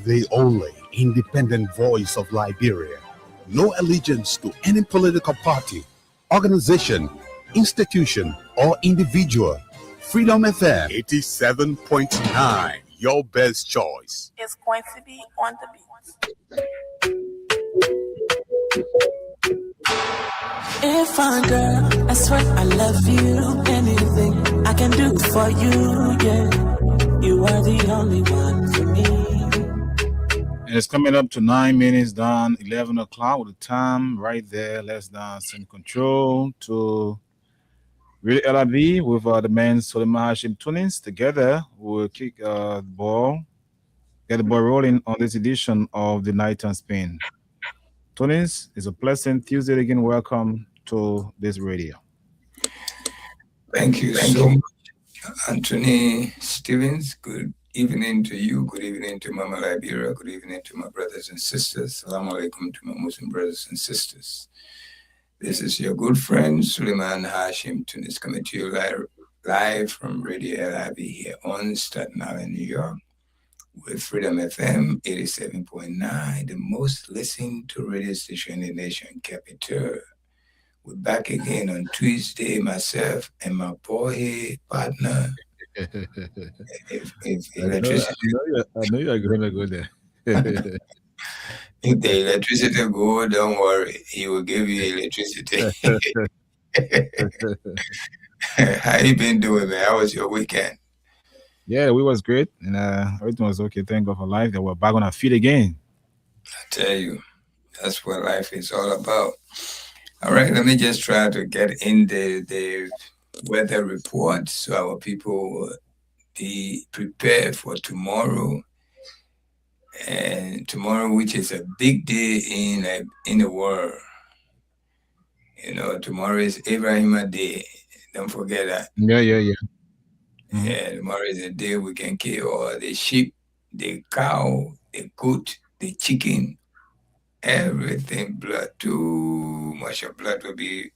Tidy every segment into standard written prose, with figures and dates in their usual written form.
the only independent voice of Liberia. No allegiance to any political party, organization, institution, or individual. Freedom FM 87.9, your best choice. Is going to be on the beat. If I girl, I swear I love you. Anything I can do for you, yeah. You are the only one for me. And it's coming up to 9 minutes down, 11 o'clock with the time right there. Let's dance in control to Real LIB with the man Suleiman Hashim Tunis. Together, we'll kick the ball, get the ball rolling on this edition of the Night on Spin. Tunis, it's a pleasant Tuesday again. Welcome to this radio. Thank you so much, Anthony Stevens. Good evening to you. Good evening to Mama Liberia. Good evening to my brothers and sisters. Assalamu alaikum to my Muslim brothers and sisters. This is your good friend Suleiman Hashim Tunis coming to you live from Radio LIB here on Staten Island, New York, with Freedom FM 87.9, the most listened to radio station in the nation capital. We're back again on Tuesday, myself and my boy partner. If electricity, I know you're going to go there. if the electricity go, don't worry, he will give you electricity. How you been doing, man? How was your weekend? Yeah, we was great, and everything was okay. Thank God for life. That we're back on our feet again. I tell you, that's what life is all about. All right, let me just try to get in the weather report so our people will be prepared for tomorrow. And tomorrow, which is a big day in the world. You know, tomorrow is Ibrahima Day. Don't forget that. Yeah. Mm-hmm. Yeah, tomorrow is a day we can kill all the sheep, the cow, the goat, the chicken, everything. Blood, too much of blood will be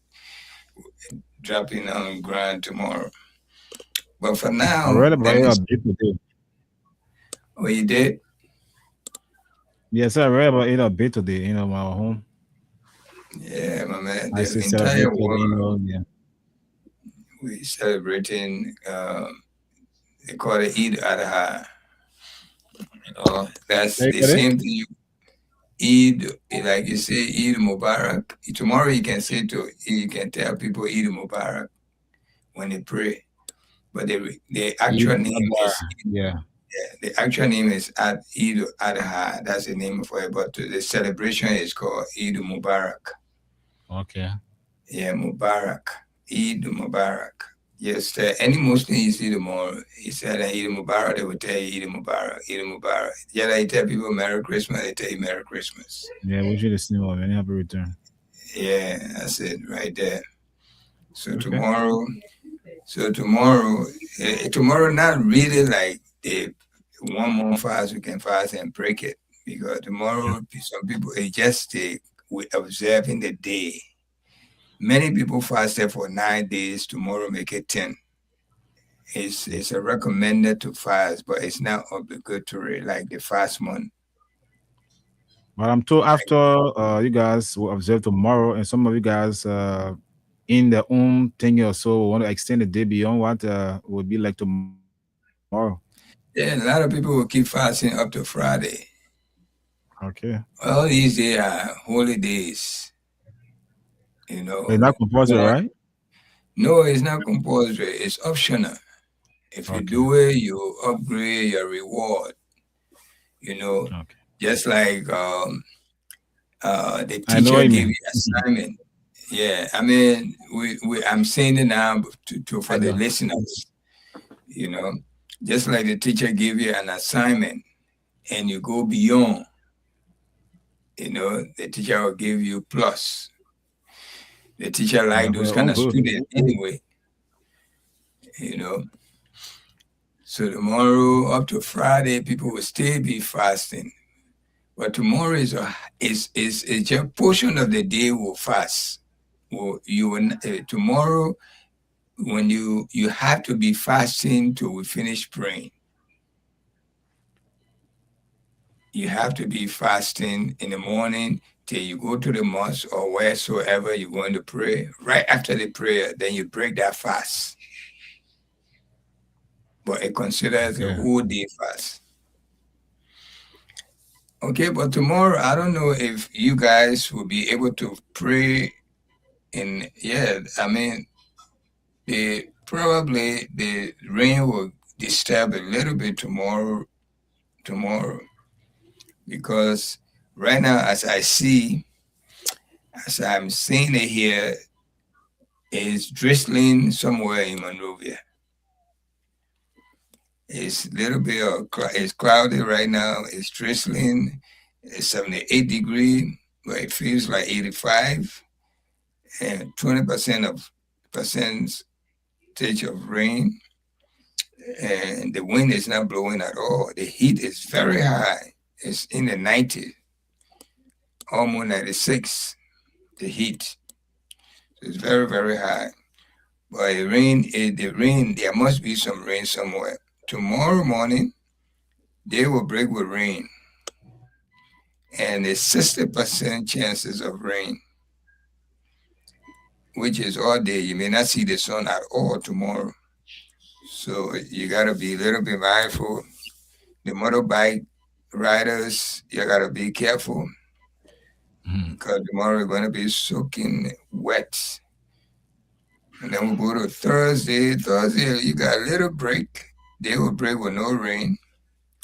dropping on the ground tomorrow. But for now, I read about it a bit today. Oh, you did? Yes, I read about it a bit today. You know, my home. Yeah, my man. I The entire world. Yeah. We celebrating. They call it Eid Adha. You know, that's the same thing. Eid, like you say, Eid Mubarak. Tomorrow you can say you can tell people Eid Mubarak when they pray, but the actual name is the actual name is Eid Adha. That's the name for it, but the celebration is called Eid Mubarak. Okay. Yeah, Mubarak. Eid Mubarak. Yes, any Muslim you see tomorrow, he said Eid Mubarak, they will tell you Eid Mubarak, Eid Mubarak. Yeah, they tell people Merry Christmas, they tell you Merry Christmas. Yeah, we should listen to any happy return. Yeah, that's it right there. So Okay. tomorrow not really like the 1 month fast we can fast and break it, because tomorrow some people we observing the day. Many people fasted for 9 days. Tomorrow make it 10. It's a recommended to fast, but it's not obligatory like the fast month. But I'm told after you guys will observe tomorrow, and some of you guys in their own thing or so want to extend the day beyond what will be like tomorrow. Yeah, a lot of people will keep fasting up to Friday. Okay. All these days are holy days. You know, It's not compulsory, right? No, it's not compulsory. It's optional. If you do it, you upgrade your reward. You know, just like the teacher gave you assignment. Yeah, I mean, I'm saying it now for the listeners. You know, just like the teacher gave you an assignment, and you go beyond. You know, the teacher will give you plus. The teacher like those kind of students anyway, you know. So tomorrow up to Friday, people will still be fasting, but tomorrow is a portion of the day will fast. Tomorrow, when you have to be fasting till we finish praying. you have to be fasting in the morning till you go to the mosque or wheresoever you're going to pray. Right after the prayer, then you break that fast. But it considers a whole day fast. Okay, but tomorrow, I don't know if you guys will be able to pray I mean, probably the rain will disturb a little bit tomorrow, because right now, as I'm seeing it here, it's drizzling somewhere in Monrovia. It's a little bit it's cloudy right now. It's drizzling. It's 78 degrees, but it feels like 85, and 20% of percentage of rain, and the wind is not blowing at all. The heat is very high. It's in the 90s, almost 96. The heat. It's very, very high. But the rain, there must be some rain somewhere. Tomorrow morning, they will break with rain, and there's 60% chances of rain, which is all day. You may not see the sun at all tomorrow. So you got to be a little bit mindful. The motorbike riders, you got to be careful, because tomorrow we're going to be soaking wet. And then we'll go to Thursday. Thursday, you got a little break. They will break with no rain.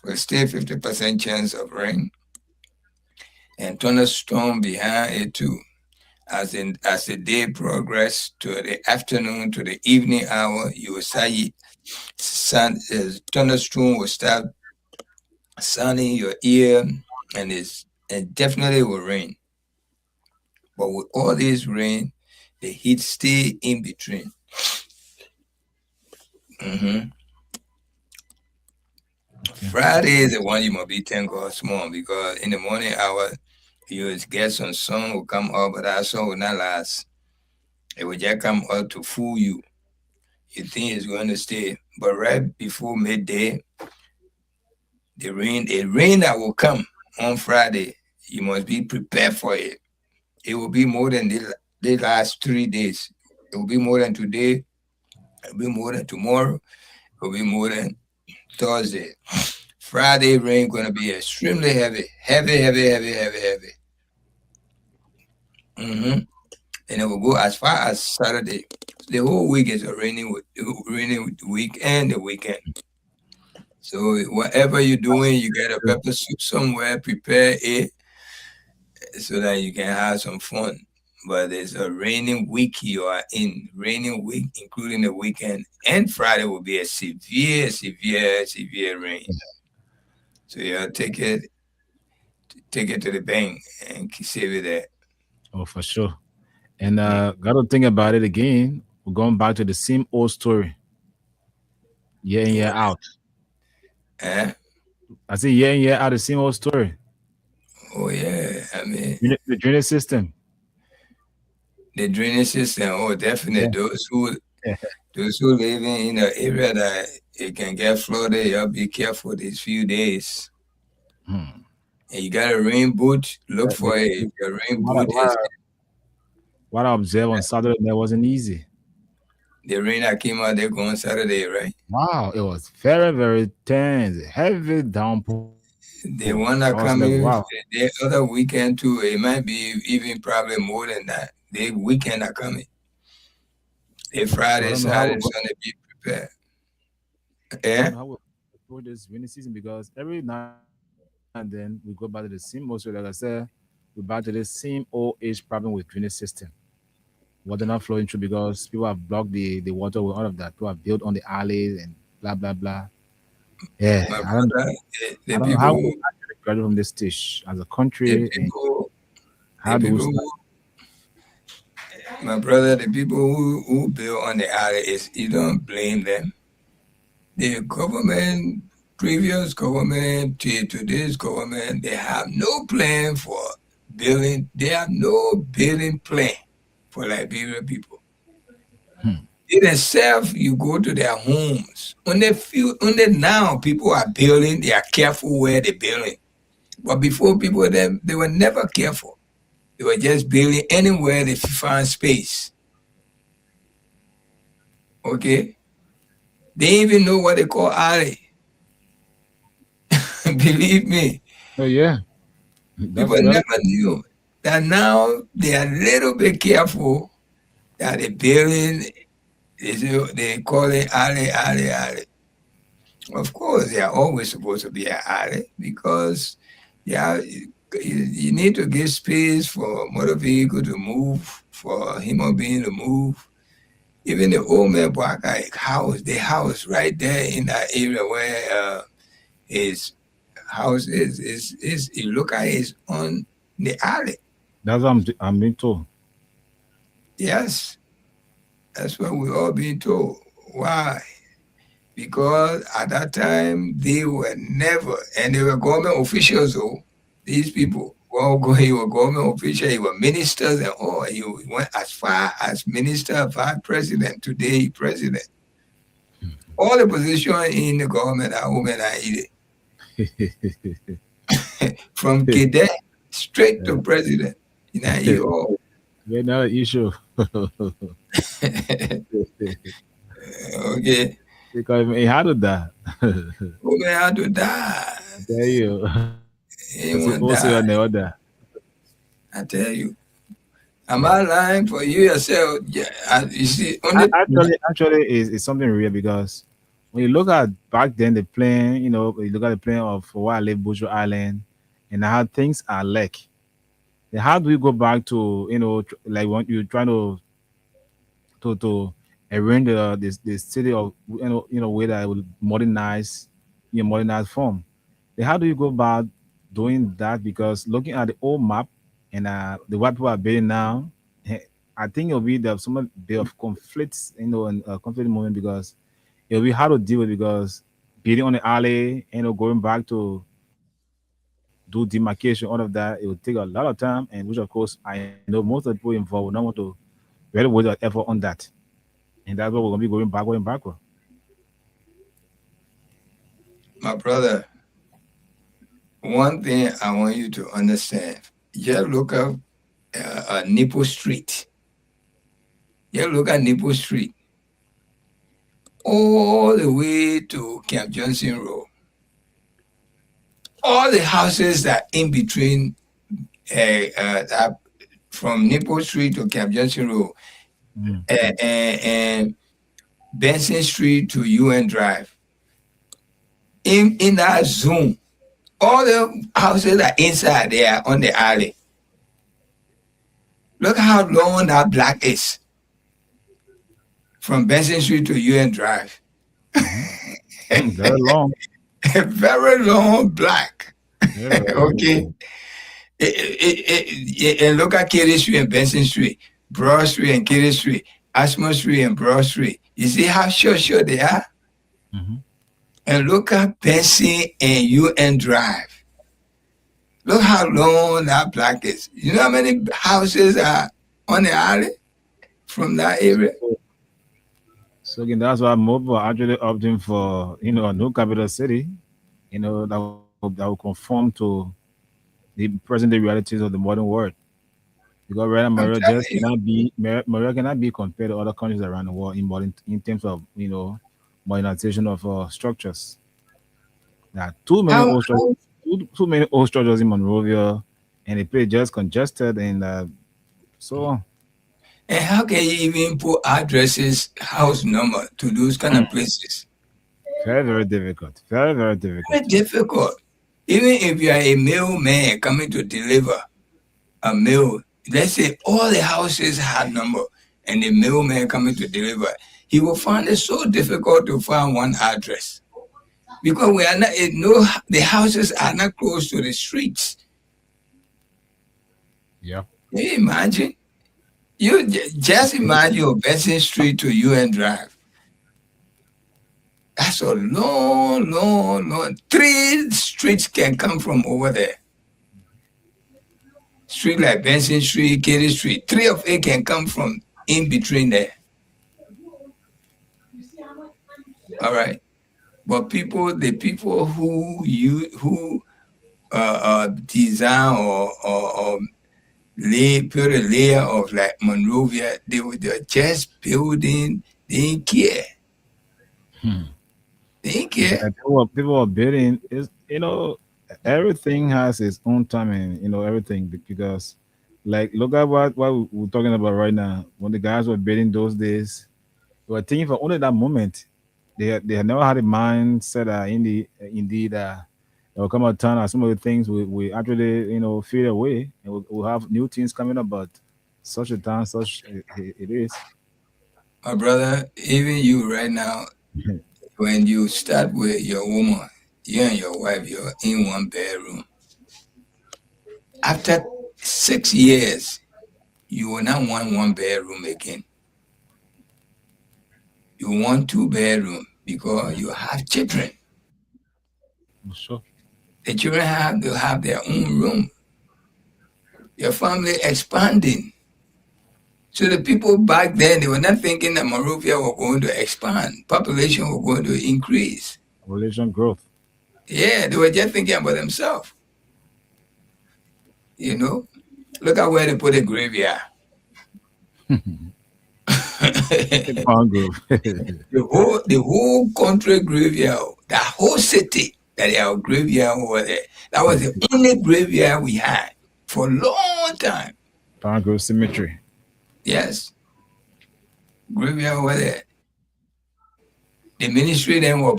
We'll stay 50% chance of rain. And thunderstorm behind it too. As the day progresses to the afternoon, to the evening hour, you will see thunderstorm will start sounding your ear, and it definitely will rain. But with all this rain, the heat stay in between. Friday is the one you must be thank God small, because in the morning hour, you will get some sun will come up, but that sun will not last. It will just come up to fool you. You think it's going to stay. But right before midday, the rain that will come on Friday, you must be prepared for it. It will be more than the last 3 days. It will be more than today. It will be more than tomorrow. It will be more than Thursday. Friday rain going to be extremely heavy. And it will go as far as Saturday. The whole week is a raining week and the weekend. So whatever you're doing, you get a pepper soup somewhere, prepare it so that you can have some fun. But there's a raining week you are in. Raining week, including the weekend. And Friday will be a severe rain. So you take it to the bank and save it there. Oh, for sure. And got to think about it again. We're going back to the same old story. Year in, year out. I say year in, year out, the same old story. Oh, yeah. I mean, the drainage system. The drainage system, oh, definitely. Yeah. Those who live in the area that it can get flooded, you have to be careful these few days. And you got a rain boot, look for it. Your rain boot is. What I observed on Saturday, that wasn't easy. The rain that came out there on Saturday, right? Wow, it was very, very tense, heavy downpour. The one that coming the other weekend too, it might be even probably more than that. The weekend are coming. The Friday, Saturday, Sunday, be prepared. Yeah. For this rainy season, because every now and then we go back to the same old, like I said, we're back to the same old age problem with drainage system. Water not flowing through because people have blocked the water with all of that. People have built on the alleys and blah blah blah. Yeah, I don't know how we graduate from this stage as a country. My brother, the people who build on the alleys, you don't blame them. The government, previous government to this government, they have no plan for building. They have no building plan for Liberian people. They themselves, you go to their homes. Only now people are building, they are careful where they're building. But before people, they were never careful. They were just building anywhere they found space. Okay? They didn't even know what they call alley. Believe me. Oh yeah. People never knew that. Now they are a little bit careful that the building, they call it alley. Of course, they are always supposed to be an alley because you need to give space for motor vehicle to move, for human being to move. Even the old man Bwaka house, the house right there in that area where his house is you look at it, it's on the alley. That's what I'm being told. Yes, that's what we all being told. Why? Because at that time they were never, and they were government officials. Though these people, he was government official, he was ministers and all. He went as far as minister, vice president. Today, he president. All the positions in the government are women are eating. From cadet straight to president. You know, another issue. Okay. Because he had to die. Women had to die. I tell you. I tell you. Am I lying for you yourself? Yeah, you see, actually, it's something real because when you look at back then the plane, you look at the plane of where I live, Buju Island, and how things are like. Then how do we go back to like when you're trying to arrange the city of way that it will modernized form? Then how do you go about doing that? Because looking at the old map and the what people are building now, I think it'll be some bit of conflicts, and conflict moment because it'll be hard to deal with because building on the alley, going back to do demarcation, all of that, it will take a lot of time, and which of course I know most of the people involved will not want to really put their effort on that, and that's what we're gonna be going backward. My brother, one thing I want you to understand: just look up Nippo Street. Just look at Nippo Street, all the way to Camp Johnson Road. All the houses that in between from Nippo Street to Camp Johnson Road and Benson Street to UN Drive. In that zone, all the houses are inside there on the alley. Look how long that block is from Benson Street to UN Drive. Very long. A very long block. Okay. And look at Katy Street and Benson Street, Broad Street and Katy Street, Ashmore Street and Broad Street. You see how short they are? Mm-hmm. And look at Benson and UN Drive. Look how long that block is. You know how many houses are on the alley from that area? So again, that's why Mobile are actually opting for a new capital city, that will conform to the present day realities of the modern world. Because right now, Maria cannot be compared to other countries around the world in terms of modernization of structures. There are too many old structures in Monrovia, and the place just congested and so on. And how can you even put addresses, house number to those kind of places? Very, very difficult. Very, very difficult. Very difficult. Even if you are a mailman coming to deliver a mail, let's say all the houses have number and the mailman coming to deliver, he will find it so difficult to find one address. Because we are not, the houses are not close to the streets. Yeah. Can you imagine? You just imagine Benson Street to UN Drive. That's a long. 3 streets can come from over there. Street like Benson Street, Katy Street, 3 of it can come from in between there. All right. But the people who design or put a layer of like Monrovia. They were just building. They didn't care. They didn't care. And people are building is everything has its own timing, everything because like look at what we're talking about right now. When the guys were building those days, they were thinking for only that moment. They had never had a mindset indeed there will come a time that some of the things we actually fade away and we'll have new things coming up, but such a time such it is. My brother, even you right now, when you start with your woman, you and your wife, you're in one bedroom. After 6 years, you will not want one bedroom again. You want 2 bedroom because you have children. Sure. The children will have their own room. Your family expanding. So the people back then, they were not thinking that Monrovia was going to expand. Population was going to increase. Population growth. Yeah, they were just thinking about themselves. Look at where they put a graveyard. the whole country graveyard, the whole city that our graveyard over there. That was the only graveyard we had for a long time. Palm Grove Cemetery. Yes. Graveyard over there. The ministry then were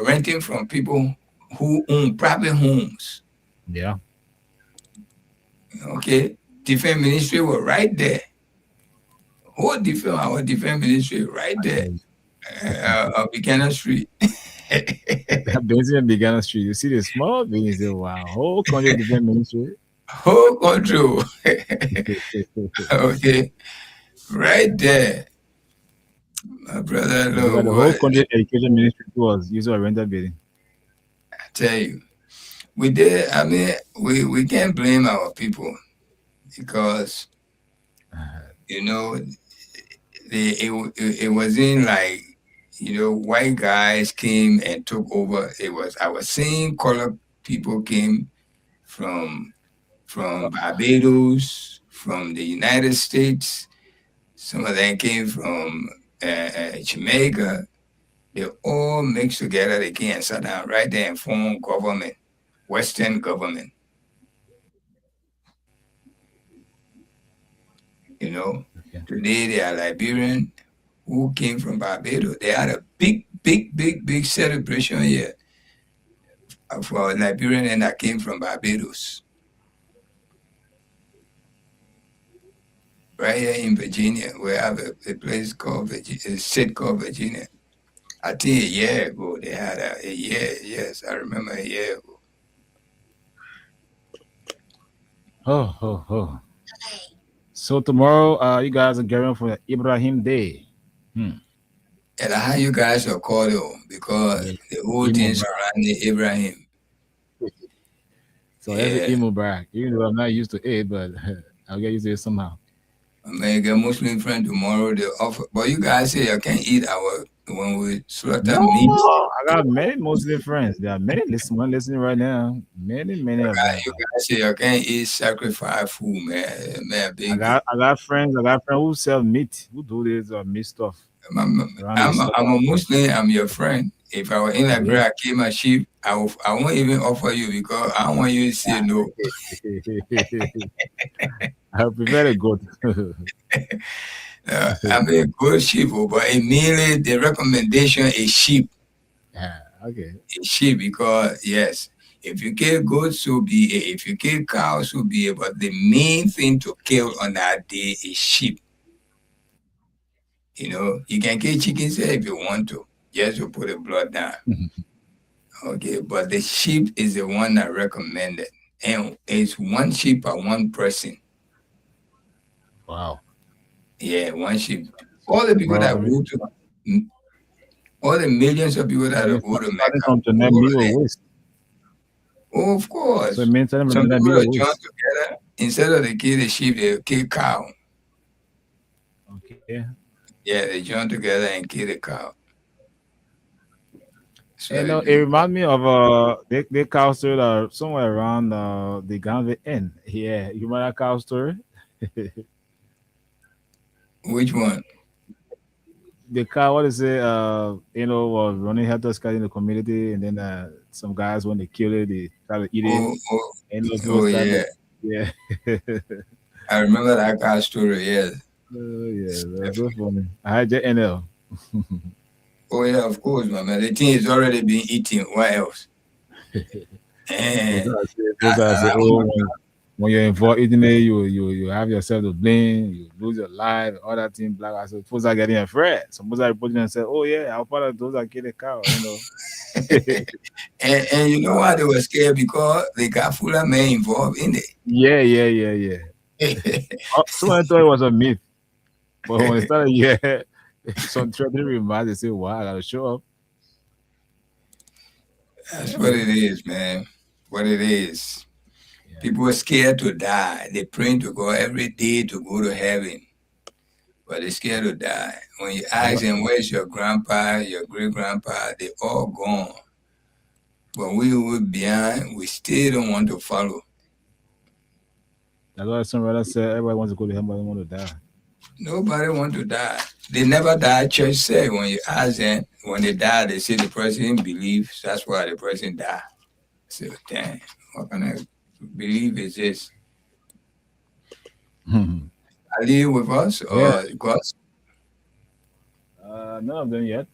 renting from people who own private homes. Yeah. Okay. Different ministry were right there. Our different ministry right there. Buchanan Street. Buchanan Street. You see the small business there. Wow. Whole country different ministry. Whole country. Okay. Right there. My brother, the whole country education ministry was used a rental building. I tell you. We did. I mean, we can't blame our people because it wasn't like white guys came and took over. I was seeing colored people came from Barbados, from the United States. Some of them came from Jamaica. They all mixed together. They came and sat down right there and formed government. Western government. Today they are Liberian who came from Barbados. They had a big celebration here for a Liberian and that came from Barbados. Right here in Virginia, we have a place called a state called Virginia. I think a year ago they had a year. Yes, I remember a year ago. Oh. So tomorrow, you guys are getting for Ibrahim Day. And how you guys are called because the whole thing surrounding Ibrahim. So every Imo Barak, even though I'm not used to it, but I'll get used to it somehow. I may get Muslim friend tomorrow. They offer, but you guys say you can't eat when we slaughter meat. I got many Muslim friends. There are many listening right now. Many of them. You guys say you can't eat sacrifice food, man. I got friends who sell meat, who do this meat stuff. I'm a Muslim. I'm your friend. If I were in Liberia, I kill my sheep, I won't even offer you because I don't want you to say no. I prefer a goat. I'm a good sheep, but immediately the recommendation is sheep. Yeah, okay. It's sheep because, yes, if you kill goats, so be it. If you kill cows, so be it. But the main thing to kill on that day is sheep. You can kill chickens if you want to, just to put the blood down. Okay, but the sheep is the one that recommended. And it's one sheep per one person. Wow. Yeah, one sheep. All the people that go to, all the millions of people that go to Mecca. Oh, of course. So it means some people join together. Instead of they kill the sheep, they kill cow. Okay. Yeah, they join together and kill the cow. So You know, it reminds me of the cow story that somewhere around the Gambia end. Yeah, you remember that cow story? which one? The cow, what is it? You know, was running helter skelter in the community, and then some guys when they kill it, they try to eat it, Oh, oh, and those people oh start yeah. to, yeah. I remember that car story. Yes. Oh yeah, that's so funny. I had NL. Oh yeah, of course, my man. The thing is already been eaten. What else? Those And guys say, those guys say, oh, when you're involved eating it, you have yourself to blame, you lose your life, all that thing. Black. I said, folks are getting afraid. Some folks are reporting and say, oh yeah, I'm part of those that kill the cow. You know. and you know why they were scared? Because they got full of men involved in Yeah. it. Someone thought it was a myth, but when it started, yeah, some threatening remarks, they say, wow, I gotta show up. That's what it is, man. What it is. Yeah. People are scared to die. They pray to God every day to go to heaven, but they're scared to die. When you ask them, where's your grandpa, your great grandpa, they all gone. But we were behind, we still don't want to follow. That's why some brother said everybody wants to go to heaven, but they want to die. Nobody want to die. They never die. Church said when you ask them, when they die, they say the person believes. That's why the person died. So damn, what kind of belief is this? Are they with us or God? None of them yet.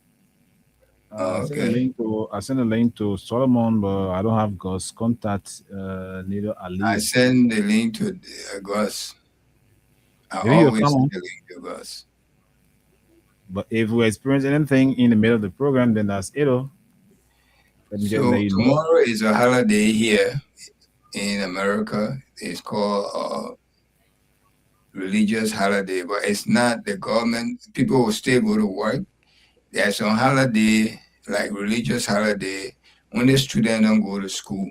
Oh, okay. I sent a link to Solomon, but I don't have God's contact. Neither Ali. I send the link to Gus. I Maybe you'll always come send on. the link to Gus. But if we experience anything in the middle of the program, then that's it. Let me just let So you know. tomorrow is a holiday here in America. It's called religious holiday, but it's not the government. People will still go to work. There's some holiday, like religious holiday, when the students don't go to school.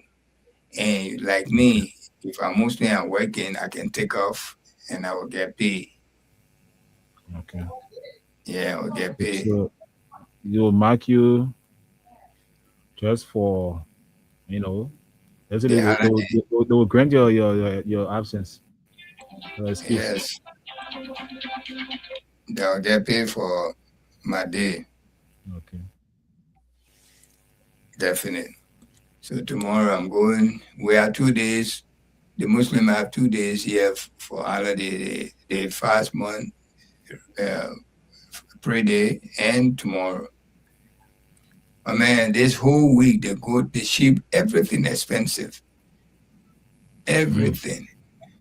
And like me, if I'm Muslim and working, I can take off and I will get paid. Okay. Yeah, I will get paid. So you'll mark you just for, you know, basically The holiday, they will grant your absence. Your excuse. yes, they'll get paid for my day, Okay. definite. So tomorrow I'm going. We are 2 days. The Muslim have 2 days here for holiday. They fast month, uh, pray day, and tomorrow. But man, this whole week the goat, the sheep, everything expensive. Everything.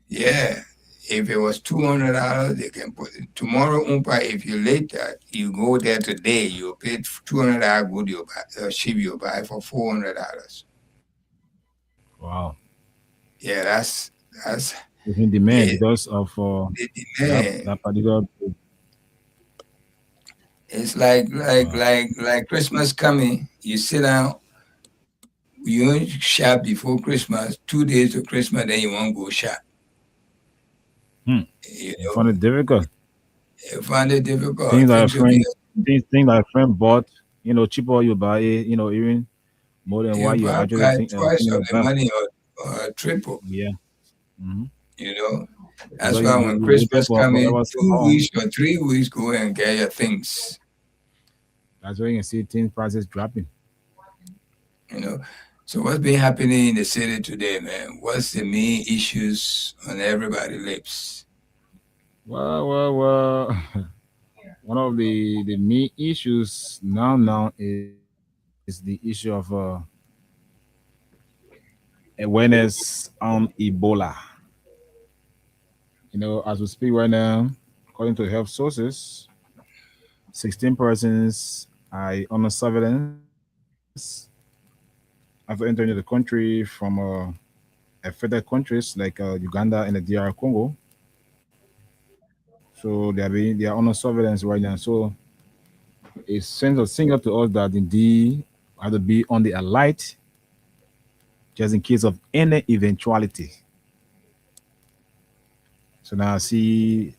Yeah. If it was $200, they can put it. Tomorrow, umpa, if you later, you go there today, you pay $200 good you buy, sheep you buy for $400. Wow. Yeah, that's It's in demand it, because of the demand. that particular. It's like Christmas coming. You sit down, you don't shop before Christmas. 2 days to Christmas, then you won't go shop. Hmm. You I find know, it difficult. you find it difficult. Things that a Things will be friend, things that a friend bought, you know, cheaper you buy it, you know, even more than you what you actually buy twice thinking of of the buying. money or triple. Yeah. Mm-hmm. You know, that's Because why when you waited Christmas for coming, forever so 2 long. weeks or 3 weeks, go and get your things. That's why you can see things prices dropping. You know. So what's been happening in the city today, man? What's the main issues on everybody's lips? Well. One of the main issues now is the issue of awareness on Ebola. You know, as we speak right now, according to health sources, 16 persons are under surveillance after entering the country from affected countries like Uganda and the DR Congo. So they are under surveillance right now. So it sends a signal to us that indeed we have to be on the alert just in case of any eventuality. So now I see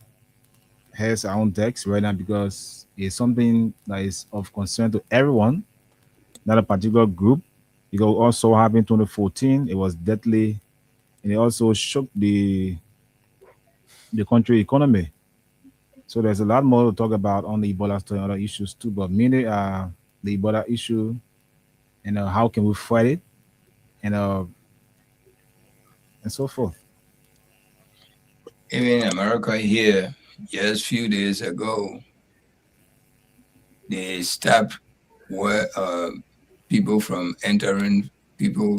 has our own text right now because it's something that is of concern to everyone. not a particular group. It also happened in 2014. It was deadly, and it also shook the country economy. So there's a lot more to talk about on the Ebola story and other issues too. But mainly, the Ebola issue and how can we fight it and so forth. Even in America here, just a few days ago, they stopped where people from entering people.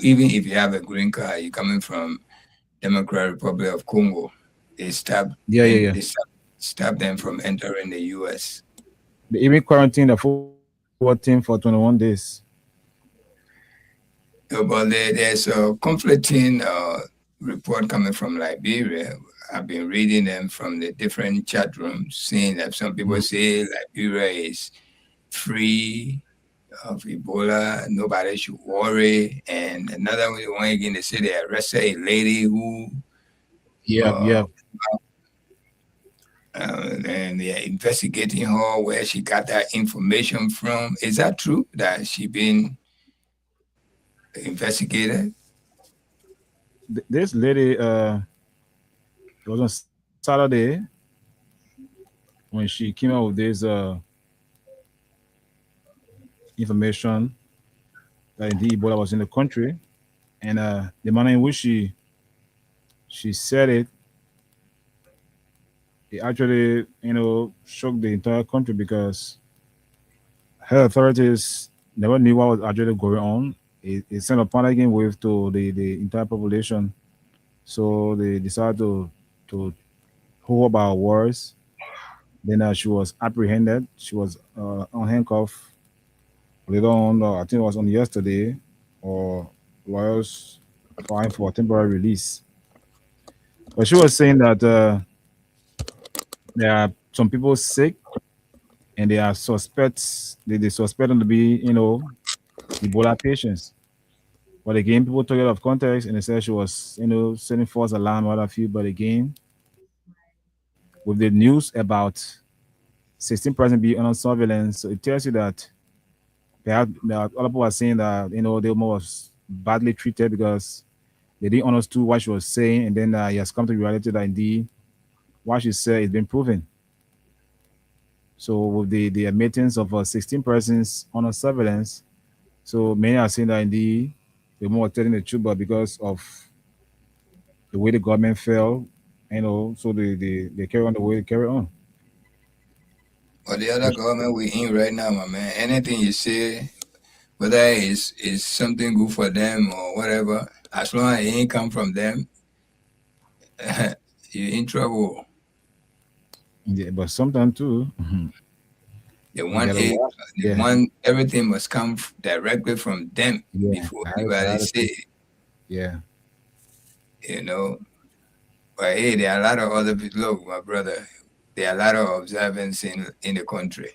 Even if you have a green card, you're coming from Democratic Republic of Congo, they stopped. Yeah. They stopped them from entering the U.S. They even quarantined the forward team for 21 days. But there's a conflicting report coming from Liberia. I've been reading them from the different chat rooms, seeing that some people say Liberia is free of Ebola, nobody should worry. And another one again, they say they arrested a lady who, and they're investigating her, where she got that information from. Is that true that she been investigated? This lady, it was on Saturday when she came out with this information that indeed Ebola was in the country, and the manner in which she said it actually, shook the entire country because health authorities never knew what was actually going on. It sent a panicking wave to the entire population. So they decided to hold up our words. Then she was apprehended. She was on handcuff. Later on, I think it was on yesterday, or was fine for temporary release. But she was saying that there are some people sick, and they are suspects. They suspect them to be, Ebola patients. But again, people took it out of context, and they said she was, sending false alarm, what have you. But again, with the news about 16 persons being under surveillance, so it tells you that perhaps other people are saying that they was badly treated because they didn't understand what she was saying, and then he has come to reality that indeed what she said is been proven. So with the admittance of 16 persons under surveillance, so many are saying that indeed they were telling the truth, but because of the way the government fell, so they carry on the way they carry on. But the other government we in right now, my man, anything you say, whether it's something good for them or whatever, as long as it ain't come from them, you're in trouble. Yeah, but sometimes too, they want everything must come directly from them before anybody say it. Yeah. But hey, there are a lot of other people. Look, my brother, there are a lot of observance in the country.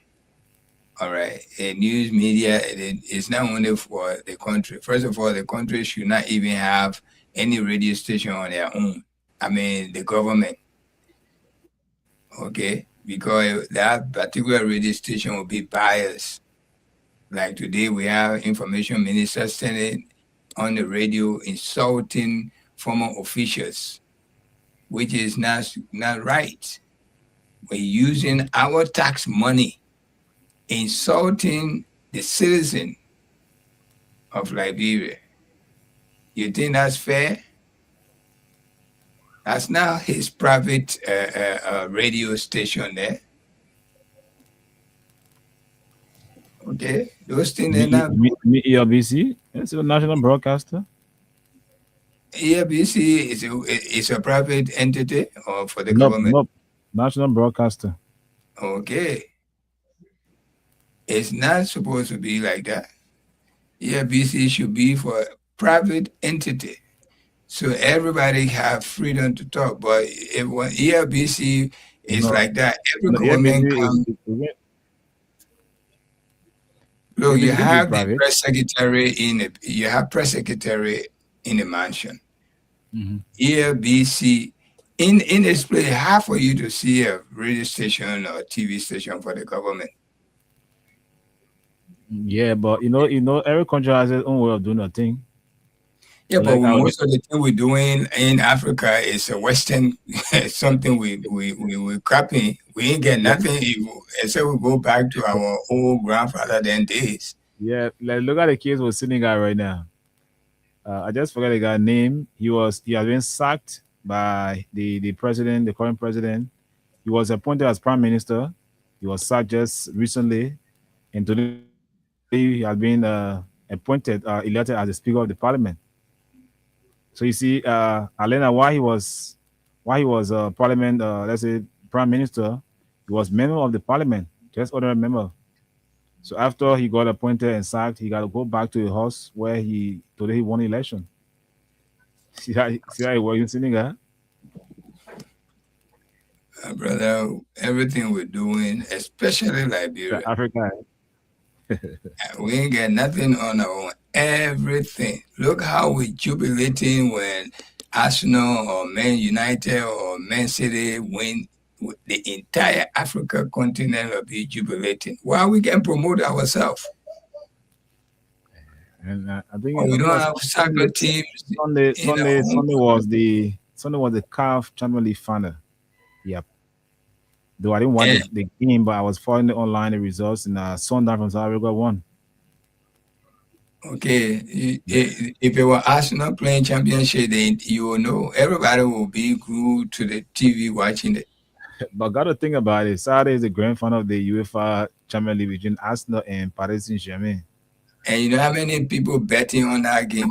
All right. News media, it's not only for the country. First of all, the country should not even have any radio station on their own. I mean, the government. Okay, because that particular radio station will be biased. Like today, we have information minister standing on the radio insulting former officials, which is not right. We're using our tax money, insulting the citizen of Liberia. You think that's fair? That's not his private radio station there. Okay, those things are not. ELBC, it's a national broadcaster. ELBC is a private entity or for the government? Nope. National broadcaster. Okay. It's not supposed to be like that. ELBC should be for a private entity. So everybody have freedom to talk. But if when ELBC is like that, every government comes. Look, you have the press secretary press secretary in the mansion. Mm-hmm. ELBC in this place, how for you to see a radio station or TV station for the government? Yeah, but every country has its own way of doing a thing. Yeah, So but like our most of the thing we're doing in Africa is a Western something we copying. We ain't get yeah, nothing except we go back to our old grandfather then days. yeah. Like look at the case with Senegal right now. I just forgot the guy's name. He has been sacked by the president, the current president. He was appointed as prime minister. He was sacked just recently, and today he has been appointed, elected as the speaker of the parliament. So you see, Alena, why he was parliament, let's say prime minister, he was member of the parliament, just ordinary member. So after he got appointed and sacked, he got to go back to the house where he won the election. See how it works in Senegal? Brother, everything we're doing, especially Liberia, Africa. we ain't get nothing on our own. Everything. Look how we jubilating when Arsenal or Man United or Man City win. The entire Africa continent will be jubilating. Why we can promote ourselves? And I think We don't have soccer teams. Sunday was the CAF Champions League final. Yep. Though I didn't watch the game, but I was following online the results, and Sundown from South Africa won. Okay, if it were Arsenal playing championship, then you will know everybody will be glued to the TV watching it. But got to think about it. Saturday is the grand final of the UEFA Champions League between Arsenal and Paris Saint-Germain. And you know how many people betting on that game?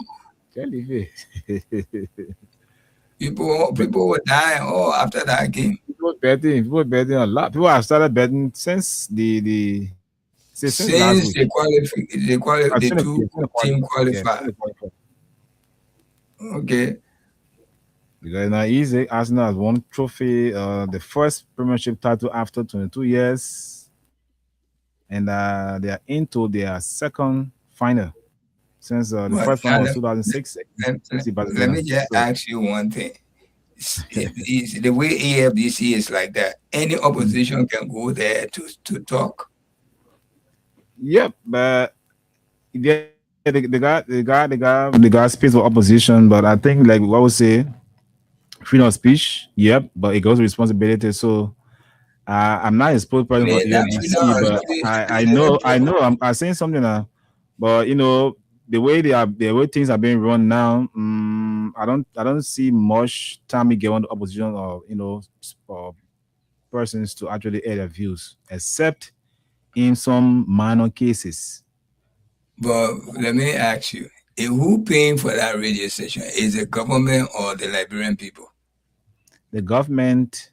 People were dying after that game. People betting a lot. People have started betting since the two team qualified. Okay. Because it's not easy. Arsenal has won trophy, the first Premiership title after 22 years, and they are into their second final since the first one was 2006. Let me just ask you one thing. The way AFDC is like that, any opposition can go there to talk. Yep, but the guy speaks for opposition, but I think like what we say, freedom of speech. Yep, but it goes with responsibility. So I'm not a spokesperson for AFDC, but I know I'm saying something now. But the way things are being run now, I don't see much time given the opposition or persons to actually air their views, except in some minor cases. But let me ask you, who paying for that radio station? Is the government or the Liberian people? The government.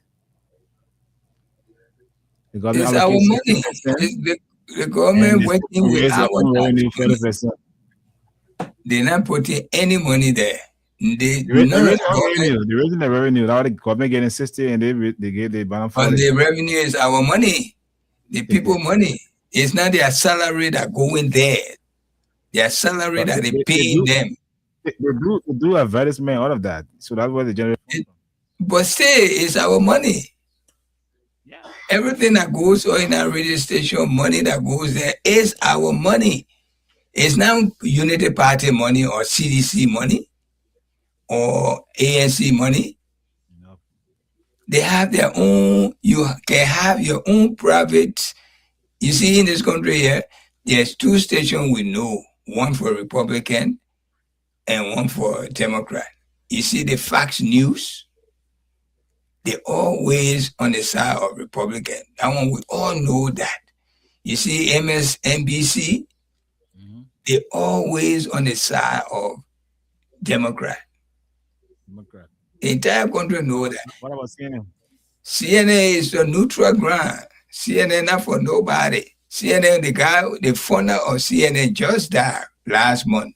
It's our money. The government working with our money. They're not putting any money there. The reason the revenue, now the government getting 60 and they get the balance. But the revenue is our money, the people money. It's not their salary that going there. Their salary that they paying them. They do advertisement, all of that. So that's what they generate. But still, it's our money. Yeah. Everything that goes on in our radio station, money that goes there is our money. It's not Unity Party money or CDC money or ANC money. No. They have their own. You can have your own private. You see, in this country here, there's two stations we know, one for Republican and one for Democrat. You see the Fox News, they're always on the side of Republican. That one, we all know that. You see MSNBC, they're always on the side of Democrat. The entire country know that. What about CNN? CNN is the neutral ground. CNN not for nobody. CNN, the founder of CNN just died last month.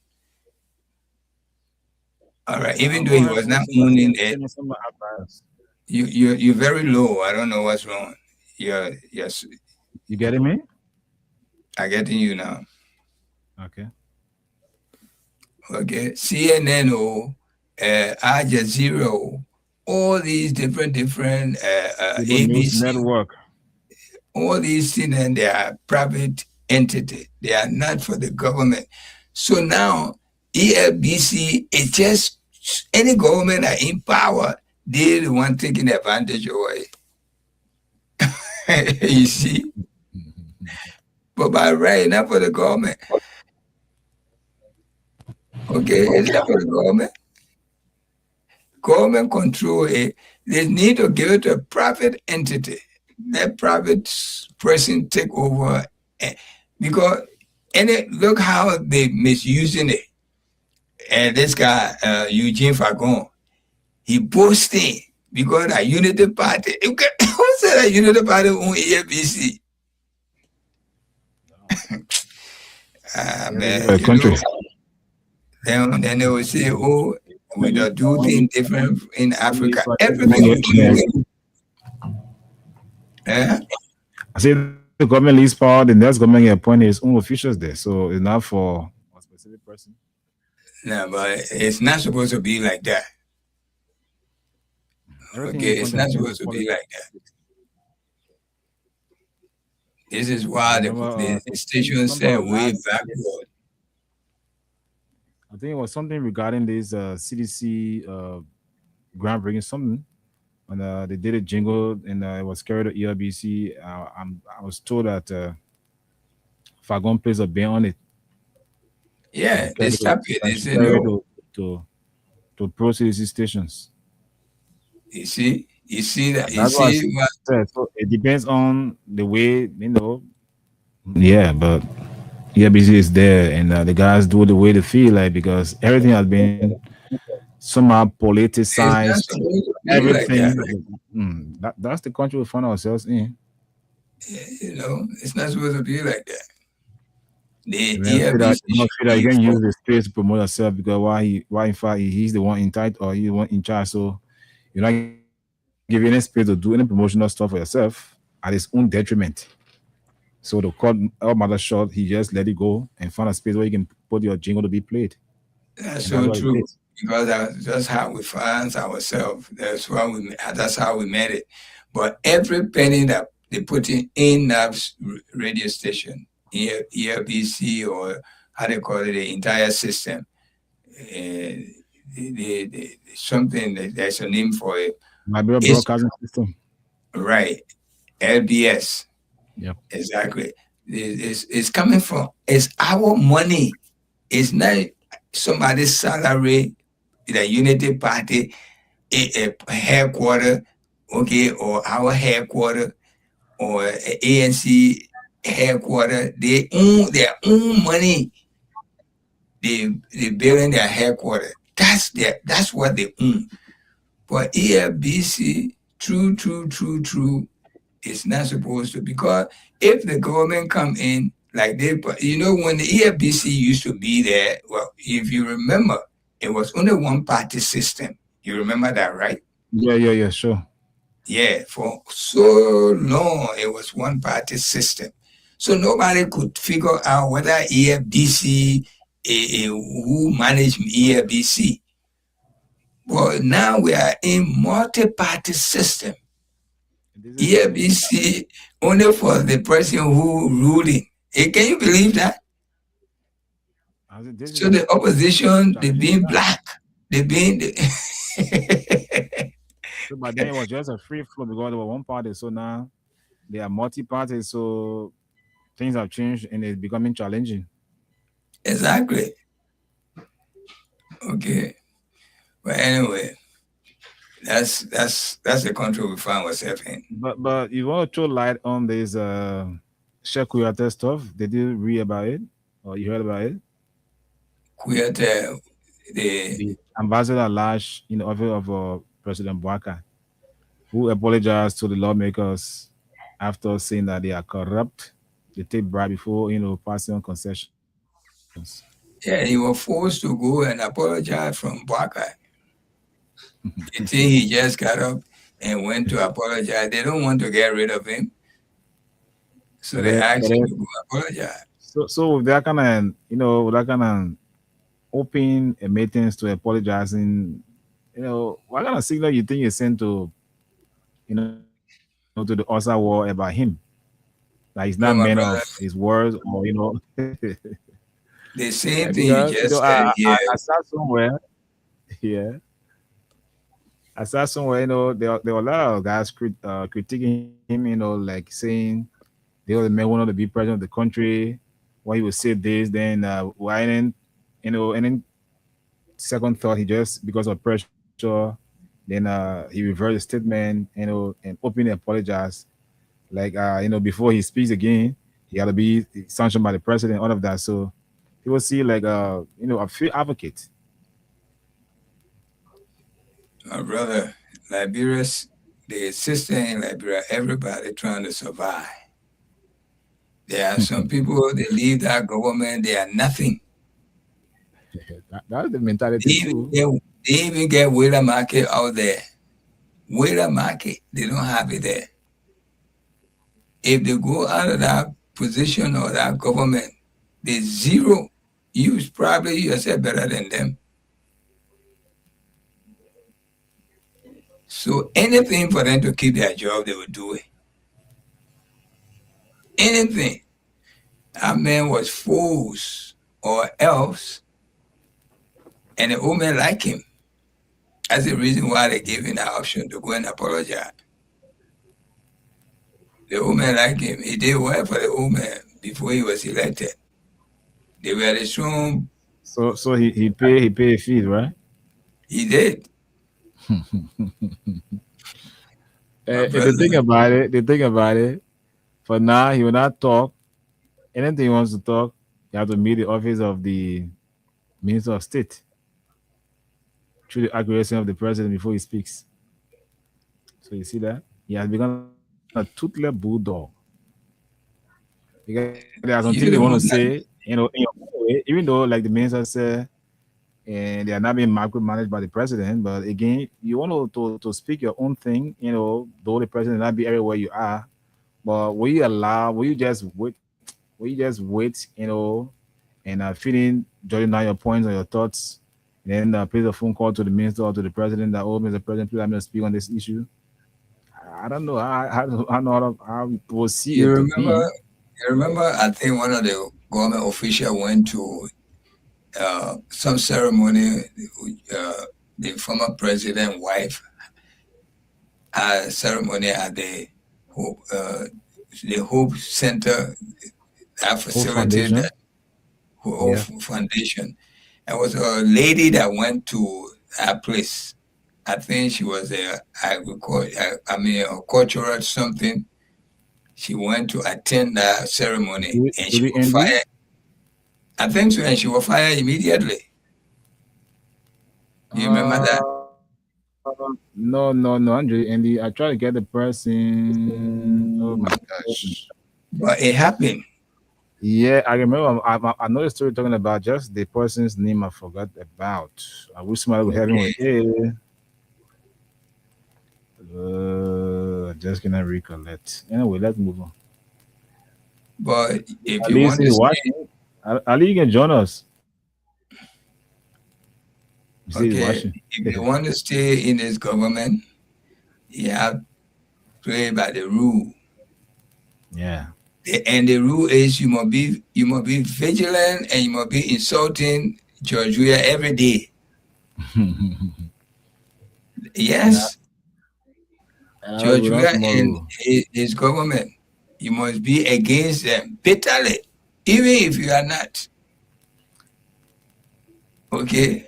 All right, even though he was not owning it. You're very low. I don't know what's wrong. Yes. You getting me? I'm getting you now. Okay. CNN, Al Jazeera, all these different ABC network. All these things, and they are private entity. They are not for the government. So now ELBC is just any government that in power, they're the one taking advantage of it. You see? But by right, not for the government. Okay, it's not for the government. Government control it. They need to give it to a private entity. That private person take over, because look how they misusing it. And this guy Eugene Fagon, he boasting because the Unity Party. Who said that Unity Party on EFBC? Man, country. Then they will say, "Oh, we don't do things different in Africa." Everything. I say the government leaves power, the next government appoint his own officials there, so it's not for a specific person. No, but it's not supposed to be like that. Okay, it's not supposed to be like that. This is why the station said way backward. I think it was something regarding this CDC groundbreaking something. And they did a jingle, and it was carried to ELBC. I was told that Fagon plays a ban on it. Yeah, they stopped it. They said no. To pro CDC stations. You see that. That's what I said. So it depends on the way, Yeah, but ELBC is there, and the guys do the way they feel like, because everything has been somehow politicized. Everything. That's the country we find ourselves in. It's not supposed to be like that. You can use the space to promote yourself, because why in fact he's the one in title, or he's the one in charge. So you're not giving any space to do any promotional stuff for yourself at his own detriment. So to cut all matter short, he just let it go and find a space where you can put your jingle to be played. That's so true. Because that's how we finance ourselves. That's how we made it. But every penny that they put in that radio station, ELBC, or how they call it, the entire system, something there's a name for it. Liberia Broadcasting System. Right, LBS. Yep. Exactly. It's coming from. It's our money. It's not somebody's salary. The Unity Party headquarters, okay, or our headquarters, or ANC headquarters. They own their own money. They building their headquarters. That's what they own. But ELBC, true, it's not supposed to, because if the government come in like when the ELBC used to be there, well, if you remember, it was only one party system. You remember that, right? Yeah, sure. Yeah, for so long, it was one party system. So nobody could figure out whether ELBC, who managed ELBC. But now we are in multi-party system. ELBC only for the person who ruling. Can you believe that? So the opposition, they being black, they being So but then it was just a free flow, because there was one party. So now they are multi-party. So things have changed and it's becoming challenging. Exactly. Okay. But anyway, that's the country we find ourselves in. But you want to throw light on this Sheikh Kuyate stuff? Did you read about it, or you heard about it? Kuyate, the ambassador at large in the office of President Bouaka, who apologized to the lawmakers after saying that they are corrupt. They take bribe before passing on concessions. Yeah, he was forced to go and apologize from Bouaka. You think he just got up and went to apologize? They don't want to get rid of him, so they asked him to go apologize. So with that kind of open meetings to apologizing, what kind of signal you think you sent to, to the Osa war about him? Like he's No, not my man brother. of his words, or The yeah, same thing you because just said here. I saw somewhere, yeah, I saw somewhere, there were a lot of guys critiquing him, like saying they were the man wanted to be president of the country, why he would say this, then why then, and then second thought, he just because of pressure, then he reversed the statement, and openly apologized. Like before he speaks again, he got to be sanctioned by the president, all of that. So he will see like a free advocate. My brother, Liberia's the sister in Liberia, everybody trying to survive. There are some people they leave that government, they are nothing. That's the They mentality even too. get, they even get waiter market out there. Waiter market, they don't have it there. If they go out of that position or that government, they zero. You probably yourself better than them. So anything for them to keep their job, they would do it. Anything. That man was fools or else, and the old man like him. That's the reason why they gave him the option to go and apologize. The old man like him. He did well for the old man before he was elected. They were the strong. So he pay a fee, right? He did, my If they think brother. about it, for now he will not talk. Anything he wants to talk, you have to meet the office of the Minister of State through the accuracy of the president before he speaks. So you see that? He has become a toothless bulldog. Because there are some things you want to You the say, one that in your own way, even though, like the minister said, and they are not being micromanaged by the president. But again, you want to speak your own thing, though the president not be everywhere you are. But will you just wait? Will you just wait, and feeling jotting down your points or your thoughts, and then place a phone call to the minister or to the president that, oh, Mr. President, please let me speak on this issue. I don't know how we will see you it to remember. be. You remember? I think one of the government official went to some ceremony. The former president wife had a ceremony at the Hope Center, that Whole facility, that foundation. Hope Yeah. Foundation. There was a lady that went to that place. I think she was a cultural something. She went to attend that ceremony and she Do we was envy? fired. I think so, and she was fired immediately. Do you remember that? Uh, no, Andre. Andy, I try to get the person. Oh my gosh. But it happened. Yeah, I remember. I know the story talking about just the person's name I forgot about. I wish somebody would have him Okay. with it. Just cannot recollect. Anyway, let's move on. But if At you least want to he's stay, watching. Ali, you can join us. You see, he's okay, watching. if you want to stay in this government, you have to play by the rule. Yeah. And the rule is you must be vigilant and you must be insulting George Weah every day. Yes, George We don't Weah and tomorrow. his government, you must be against them bitterly, even if you are not. Okay,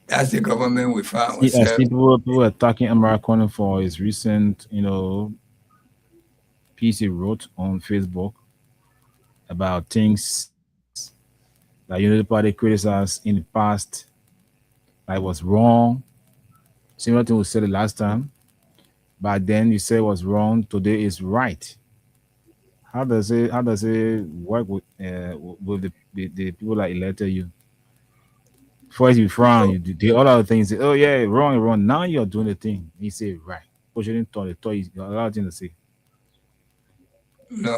that's the government we found I see ourselves. people are attacking Americano for his recent, piece he wrote on Facebook about things that Unity Party criticized in the past that was wrong. Similar thing we said the last time. But then you say was wrong. Today is right. How does it work with the people that elected you? First you frown, So, you do the other things. Say, oh yeah, wrong, wrong. Now you're doing the thing. You say right. But you didn't thought the thought you got a lot of things to say.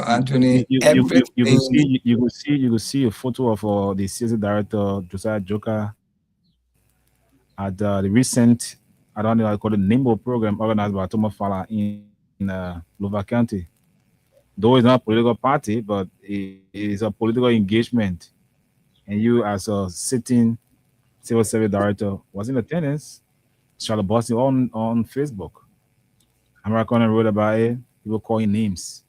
Anthony, You could everything. see you could see a photo of the CSA director Josiah Joker at the recent, I don't know how to call it, Nimbo program organized by Thomas Fowler in Louva County. Though it's not a political party, but it is a political engagement. And you, as a sitting civil service director, was in attendance. Charlotte Boston on Facebook. American wrote about it. People calling names.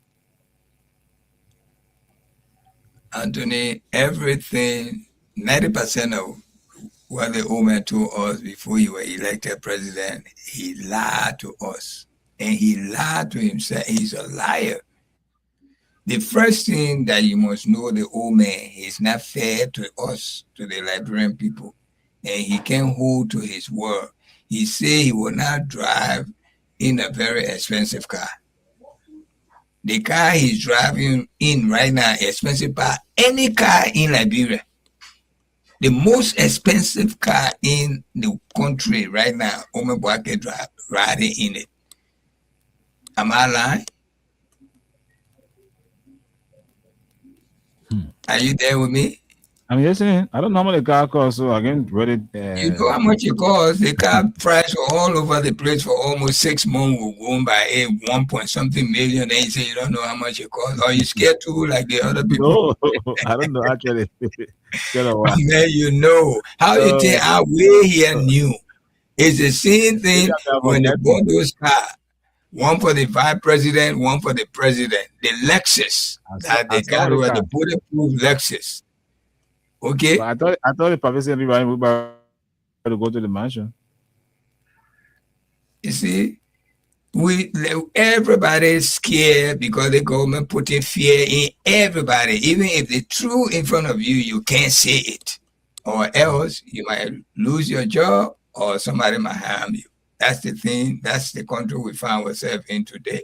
Anthony, everything, 90% of what the old man told us before he was elected president, he lied to us. And he lied to himself. He's a liar. The first thing that you must know, the old man is not fair to us, to the Liberian people. And he can't hold to his word. He said he will not drive in a very expensive car. The car he's driving in right now is expensive by any car in Liberia. The most expensive car in the country right now, Ome Boake riding in it. Am I lying? Are you there with me? I'm listening. I don't know how much the car costs, so I can read it. You know how much it costs? The car price for all over the place for almost 6 months will go by 1 point something million. Then you say you don't know how much it costs. Or you scared too, like the other people? No, I don't know actually. Man, you know. How you think our way here knew? It's the same thing when they bought those cars. One for the vice president, one for the president. The Lexus. That they got over the bulletproof Lexus. Okay. But I thought the professor everybody would to go to the mansion. You see, everybody is scared because the government putting fear in everybody. Even if the truth in front of you, you can't say it, or else you might lose your job or somebody might harm you. That's the thing. That's the country we find ourselves in today.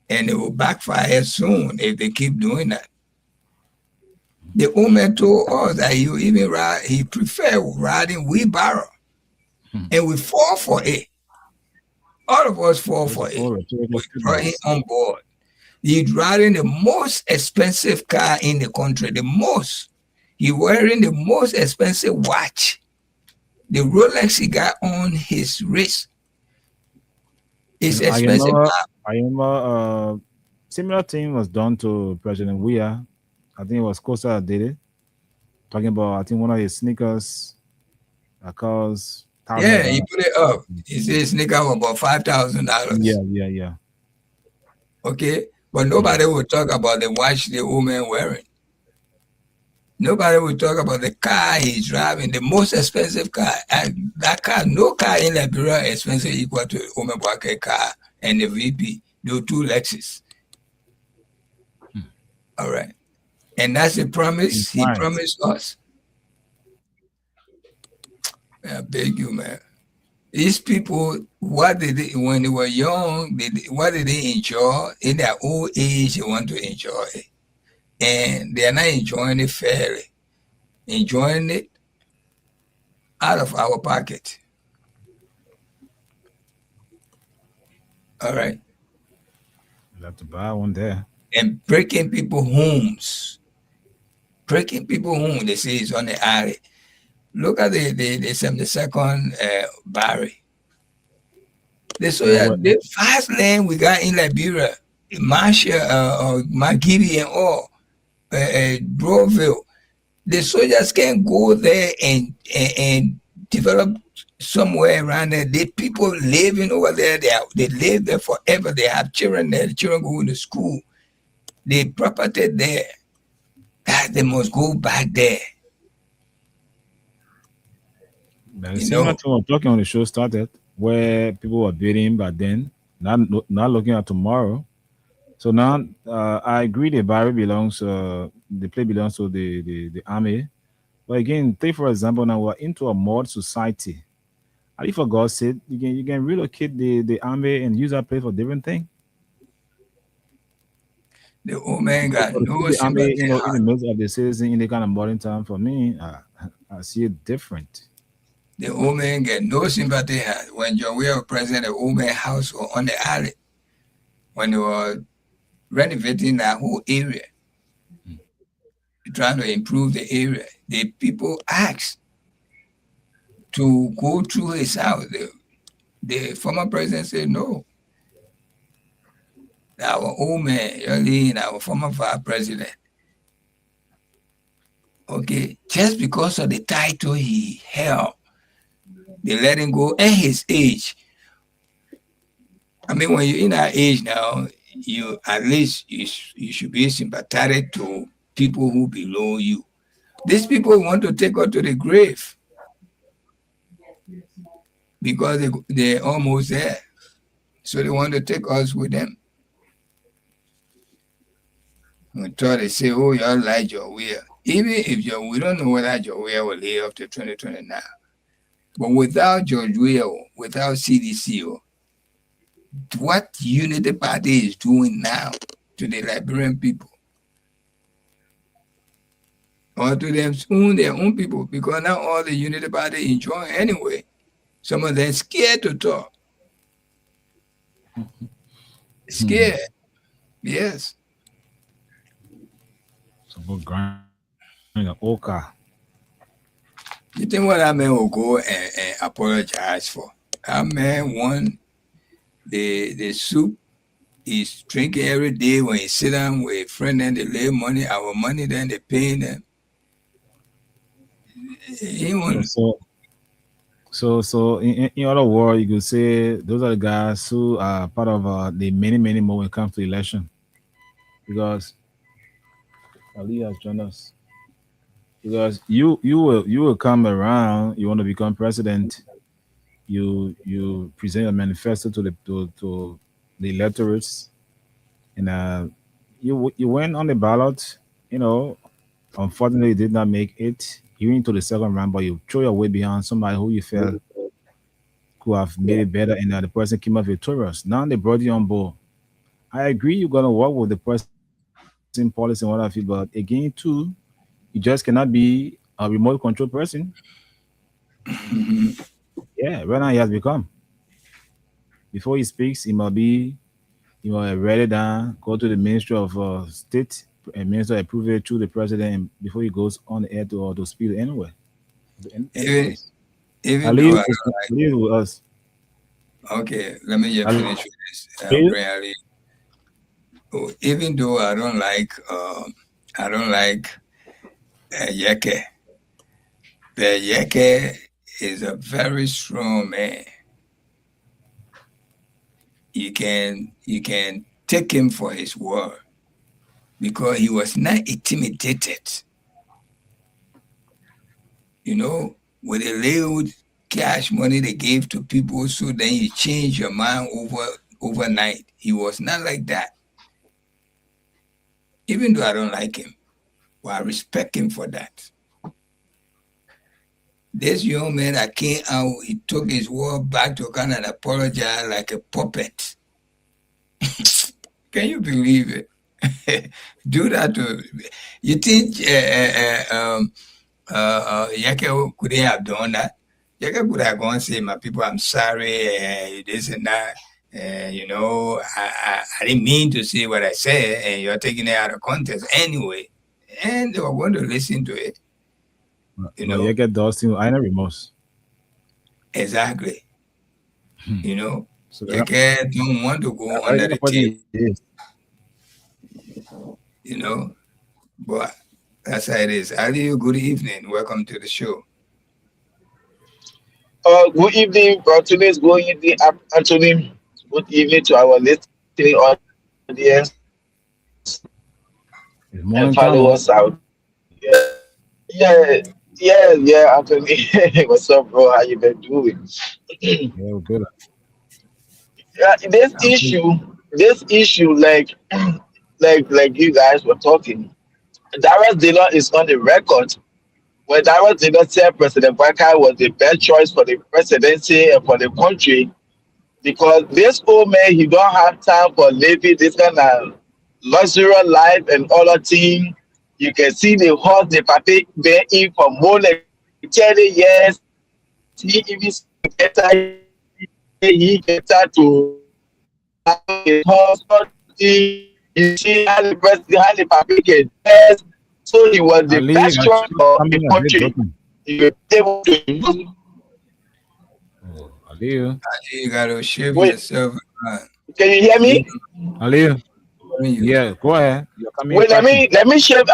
And it will backfire soon if they keep doing that. The woman told us that he prefer riding wheelbarrow. And we fall for it. All of us fall for it. We brought him on board. He's riding the most expensive car in the country, the most. He's wearing the most expensive watch. The Rolex he got on his wrist is expensive. I remember similar thing was done to President Weah. I think it was Costa that did it. Talking about, I think one of his sneakers that cost. Yeah, he put it up. He said sneaker was about $5,000. Yeah. Okay, but nobody will talk about the watch the woman wearing. Nobody will talk about the car he's driving, the most expensive car. And that car, no car in Liberia is expensive equal to Ome Boake car and the VP, those two Lexus. All right. And that's the promise he promised us. I beg you, man. These people, what did they, when they were young, what did they enjoy? In their old age, they want to enjoy it. And they're not enjoying it fairly. Enjoying it out of our pocket. All right. You'll have to buy one there. And breaking people's homes. Breaking people's homes, they say it's on the alley. Look at the 72nd Barry. The fast lane we got in Liberia, Marshall, McGibby and all, Broville. The soldiers can go there and develop somewhere around there. The people living over there, they live there forever. They have children there. The children go to school. The property there, they must go back there. Similar to what talking on the show started, where people were bidding back then, not looking at tomorrow. So now I agree the Barry belongs, the play belongs to the army. But again, take for example, now we're into a mod society. And if for God's sake, you can relocate the army and use that place for different things. The old man got no sympathy. In the midst of the citizen in the kind of modern time, for me, I see it different. The old man get no sympathy. When John Weah was president, the old man house was on the alley. When they were renovating that whole area, trying to improve the area, the people asked to go through his house. The former president said no. our old man, early in our former vice president. Okay, just because of the title he held, they let him go at his age. I mean, when you're in our age now, you at least you should be sympathetic to people who below you. These people want to take us to the grave because they're almost there. So they want to take us with them. Until they say, oh, y'all like your will. Even if we don't know whether George Weah will live up to 2029. But without George Weah, without CDC, what Unity Party is doing now to the Liberian people, or to them their own people, because now all the Unity Party enjoy anyway. Some of them scared to talk. Scared. Yes. So we're grinding Oka. You think what that man will go and apologize for? That man won the soup he's drinking every day when he sit down with a friend and they lay money, our money, then they pay them. He won. So in other words, you could say those are the guys who are part of the many more when it comes to election. Because Ali has joined us. Because you will come around, you want to become president, you present a manifesto to the electorates, and you went on the ballot, unfortunately did not make it even to the second round, but you throw your weight behind somebody who you felt could have made it better, and the person came up victorious. Now they brought you on board. I agree you're gonna work with the person policy and what have you, but again too, you just cannot be a remote control person. Yeah, right now he has become. Before he speaks, he must be, write it down, go to the Ministry of State, and Minister approve it to the president before he goes on the air to speak anyway. Even leave with us. Okay, let me just finish with this. Even though I don't like Yeke, but Yeke is a very strong man. You can take him for his word because he was not intimidated. With a little cash money they gave to people, so then you change your mind overnight. He was not like that. Even though I don't like him, but I respect him for that. This young man that came out, he took his word back to Ghana and apologized like a puppet. Can you believe it? Do that to you think Yeke could have done that? Yeke could have gone and say, my people, I'm sorry, this and that. I didn't mean to say what I said, and you're taking it out of context anyway. And they were going to listen to it. Yeke does things, I know remorse. Exactly. So Yeke don't want to go under the table. But that's how it is. Ali, good evening. Welcome to the show. Good evening, today's good evening, Anthony. Good evening to our listening audience and followers out. Yeah, Anthony. What's up, bro? How you been doing? Good. This issue, like you guys were talking, Darius Dillon is on the record. When Darius Dillon said President Baka was the best choice for the presidency and for the country, because this old man, he don't have time for living this kind of luxurious life and all the thing. You can see the horse the papi been in for more than 30 years. He even get to his horse. You see how the president, how the papi get dressed. So he was the best choice for the country. He was able to use. You gotta shave yourself. Can you hear me? Ali, hearing you. Yeah, go ahead. You're coming in Wait, cracking. let me shift.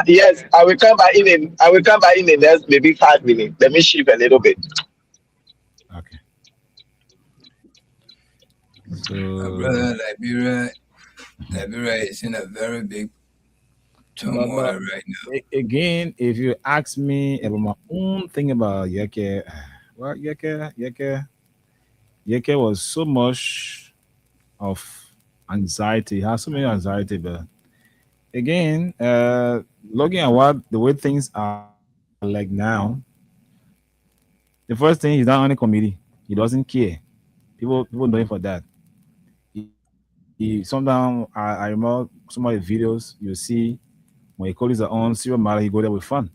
Yes, I will come back in. I will come back in the next maybe 5 minutes. Let me shift a little bit. Okay. My So, brother, Liberia is in a very big turmoil but right now. again, if you ask me about my own thing about Yeke, well, Yeke was so much of anxiety. He has so many anxiety, but again, looking at what the way things are like now, the first thing, he's not on a committee. He doesn't care. People know him for that. He sometimes I remember some of the videos you see when he calls his own serial matter, he go there with fun.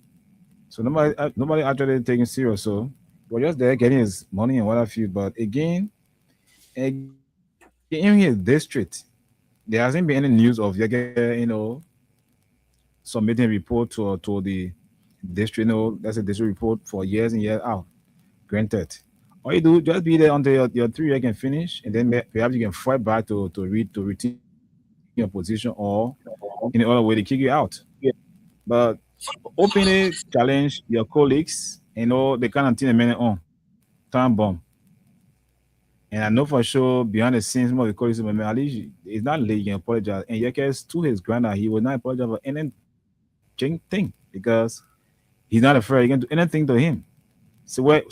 So nobody actually taking serious. So we're just there getting his money and what have you. But again, in his district, there hasn't been any news of Yege, submitting a report to the district, that's a district report for years and years out. Granted. All you do, just be there until your 3 year can finish, and then perhaps you can fight back to retain your position, or in the other way they kick you out. But openly challenge your colleagues, the kind of thing a minute on time bomb. And I know for sure behind the scenes, some of the colleagues of at least it's not late, you can apologize. And Yekes to his granddad, he would not apologize for anything because he's not afraid. He can do anything to him. So with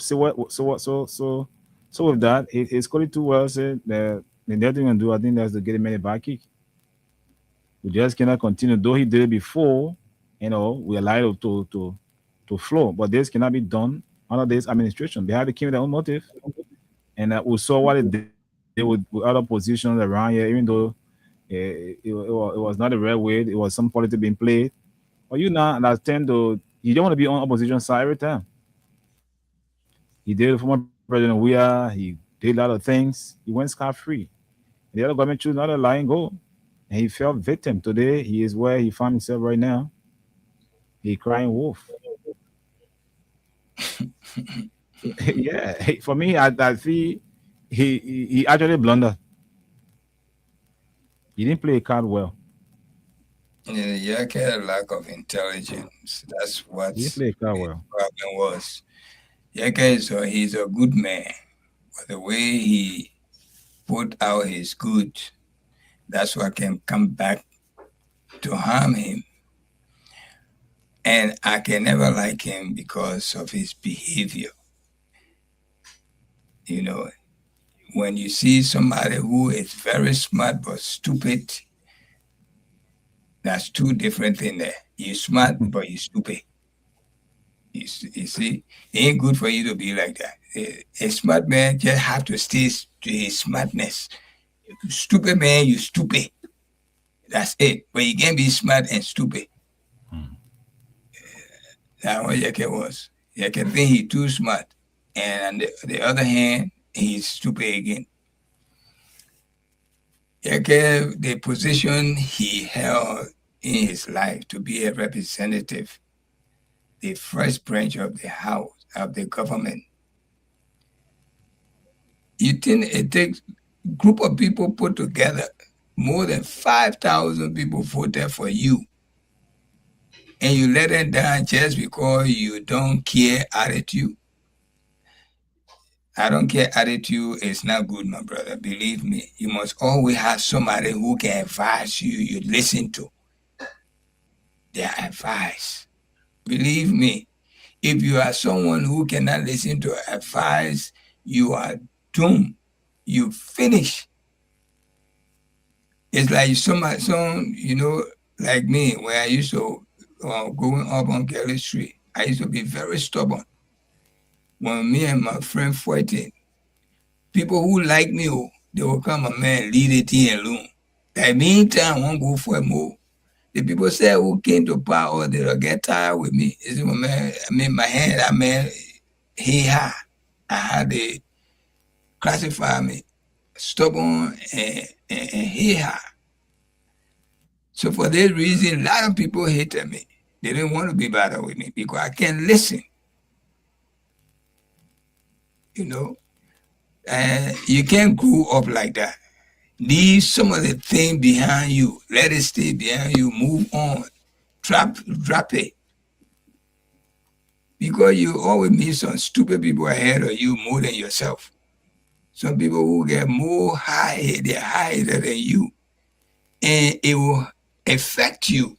that, his colleague too well said that the next thing we can do, I think that's to get him in a back kick. We just cannot continue. Though he did it before, we allow it to flow. But this cannot be done under this administration. They have to keep their own motive. And we saw what it did with other positions around here, even though it was not the right way. It was some politics being played. But you now understand, though, you don't want to be on opposition side every time. He did former President Weah. He did a lot of things. He went scot-free. The other government chose not to lie and go. And he fell victim. Today, he is where he found himself right now. He crying wolf. Yeah, for me, I feel he actually blundered. He didn't play a card well. Yeah, Yeke had a lack of intelligence. That's what He didn't play a card well. problem was. Yeke he's a good man, but the way he put out his goods, that's what can come back to harm him. And I can never like him because of his behavior. When you see somebody who is very smart but stupid, that's two different things there. You're smart, but you're stupid. You see, it ain't good for you to be like that. A smart man just have to stay to his smartness. Stupid man, you stupid. That's it. But you can't be smart and stupid. That's what Yeke was. Yeke think he's too smart. And on the other hand, he's stupid again. Yeke, the position he held in his life to be a representative, the first branch of the house, of the government. You think it takes a group of people put together, more than 5,000 people voted for you, and you let them down just because you don't care attitude? I don't care attitude is not good, my brother. Believe me, you must always have somebody who can advise you, you listen to their advice. Believe me, if you are someone who cannot listen to advice, you are doomed. You finish. It's like like me, where I used to, growing up on Kelly Street, I used to be very stubborn. When me and my friend fighting, people who like me, they will come, a man, lead the team alone. That meantime, I won't go for a move. The people say who came to power, they'll get tired with me. It's my hand, I had to classify me stubborn and he-ha. So for that reason, a lot of people hated me. They didn't want to be bothered with me because I can't listen. And you can't grow up like that. Leave some of the thing behind you. Let it stay behind you. Move on. Drop it. Because you always meet some stupid people ahead of you more than yourself. Some people who get more they're higher than you. And it will affect you.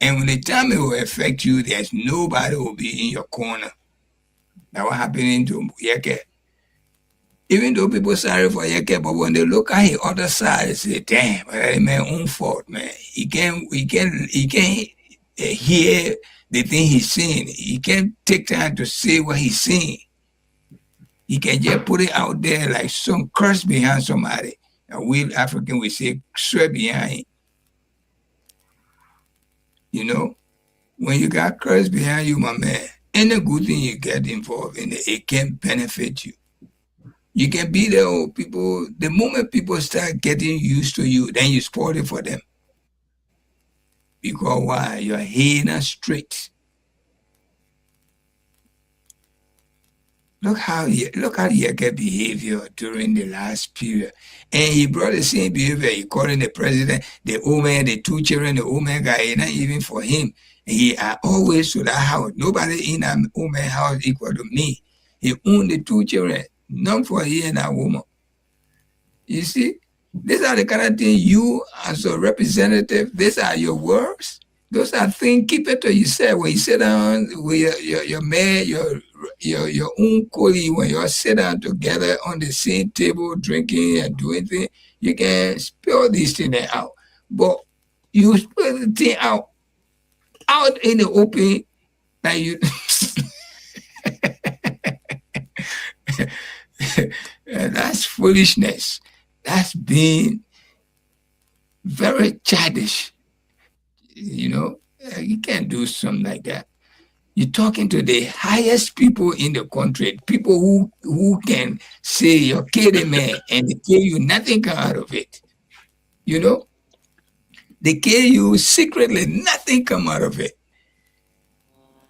And when the time it will affect you, there's nobody will be in your corner. That's what happened to Yeke. Even though people sorry for Yeke, but when they look at the other side, they say, damn, that man own fault, man. He can't hear the thing he's saying. He can't take time to say what he's saying. He can just put it out there like some curse behind somebody. And we African, we say, swear behind. You know, when you got curse behind you, my man, any good thing you get involved in it can benefit you. You can be there with people. The moment people start getting used to you, then you spoil it for them. Because why? You're heading straight. Look how he get behavior during the last period. And he brought the same behavior. He calling the president, the old man, the two children, the old man guy, not even for him. He always to that house. Nobody in that old man house equal to me. He owned the two children, not for he and that woman. You see, these are the kind of things you as a representative, these are your words. Those are things, keep it to yourself. When you sit down with your man, your own colleague, when you all sit down together on the same table, drinking and doing things, you can spill these things out. But you spill the thing out in the open, like you. That's foolishness. That's being very childish. You know, you can't do something like that. You're talking to the highest people in the country, people who can say you're kidding, man, and they tell you nothing come out of it. You know, they kill you secretly, nothing come out of it.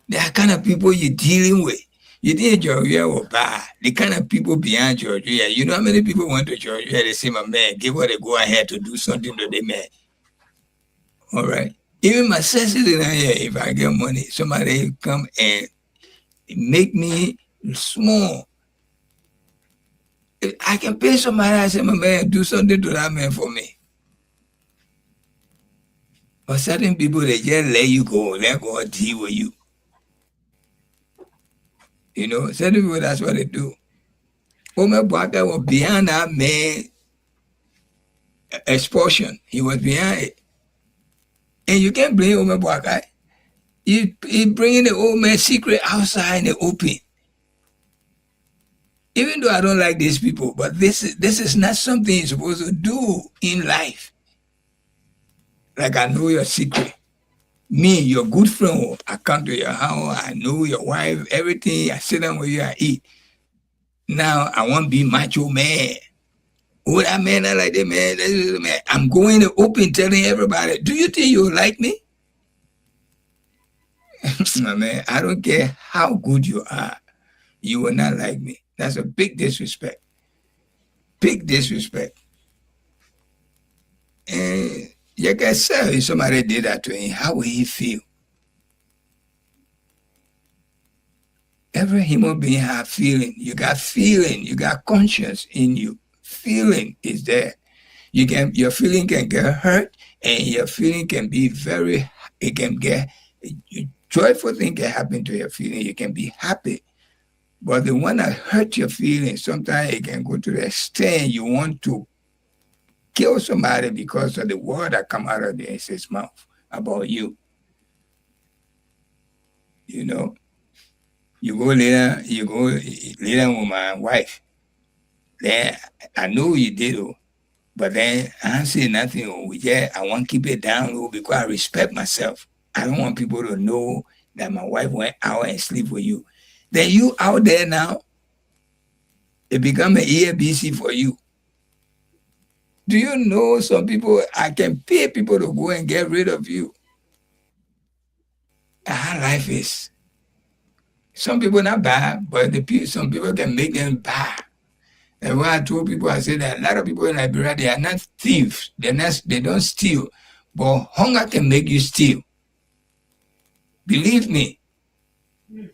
They are kind of people you're dealing with. You think Georgia will buy the kind of people behind Georgia. You know how many people went to Georgia? They say, my man, give her the go ahead to do something to the man. All right. Even my senses in here, if I get money, somebody come and make me small. If I can pay somebody, I say, my man, do something to that man for me. But certain people, they just let you go, let God deal with you. You know, certain people, that's what they do. Omer Bwaka was behind that man expulsion. He was behind it. And you can't blame Omer Bwaka. He bringing the old man secret outside in the open. Even though I don't like these people, but this is not something you're supposed to do in life. Like, I know your secret. Me, your good friend, I come to your house, I know your wife, everything, I sit down with you, I eat. Now, I want to be macho man. Oh, that man, I like that man, that is the man. I'm going to open telling everybody, do you think you'll like me? My man, I don't care how good you are, you will not like me. That's a big disrespect. Big disrespect. And you can say if somebody did that to him, how will he feel? Every human being have feeling. You got feeling. You got conscience in you. Feeling is there. Your feeling can get hurt, and your feeling can be it can get joyful thing can happen to your feeling. You can be happy. But the one that hurt your feelings, sometimes it can go to the extent you want to kill somebody because of the word that come out of his mouth about you. You know, you go later with my wife. Then I know you did, but then I don't say nothing. I want to keep it down because I respect myself. I don't want people to know that my wife went out and sleep with you. Then you out there now, it become an EABC for you. Do you know some people, I can pay people to go and get rid of you? How life is. Some people not bad, but some people can make them bad. And when I told people, I said that a lot of people in Liberia, they are not thieves. They don't steal. But hunger can make you steal. Believe me.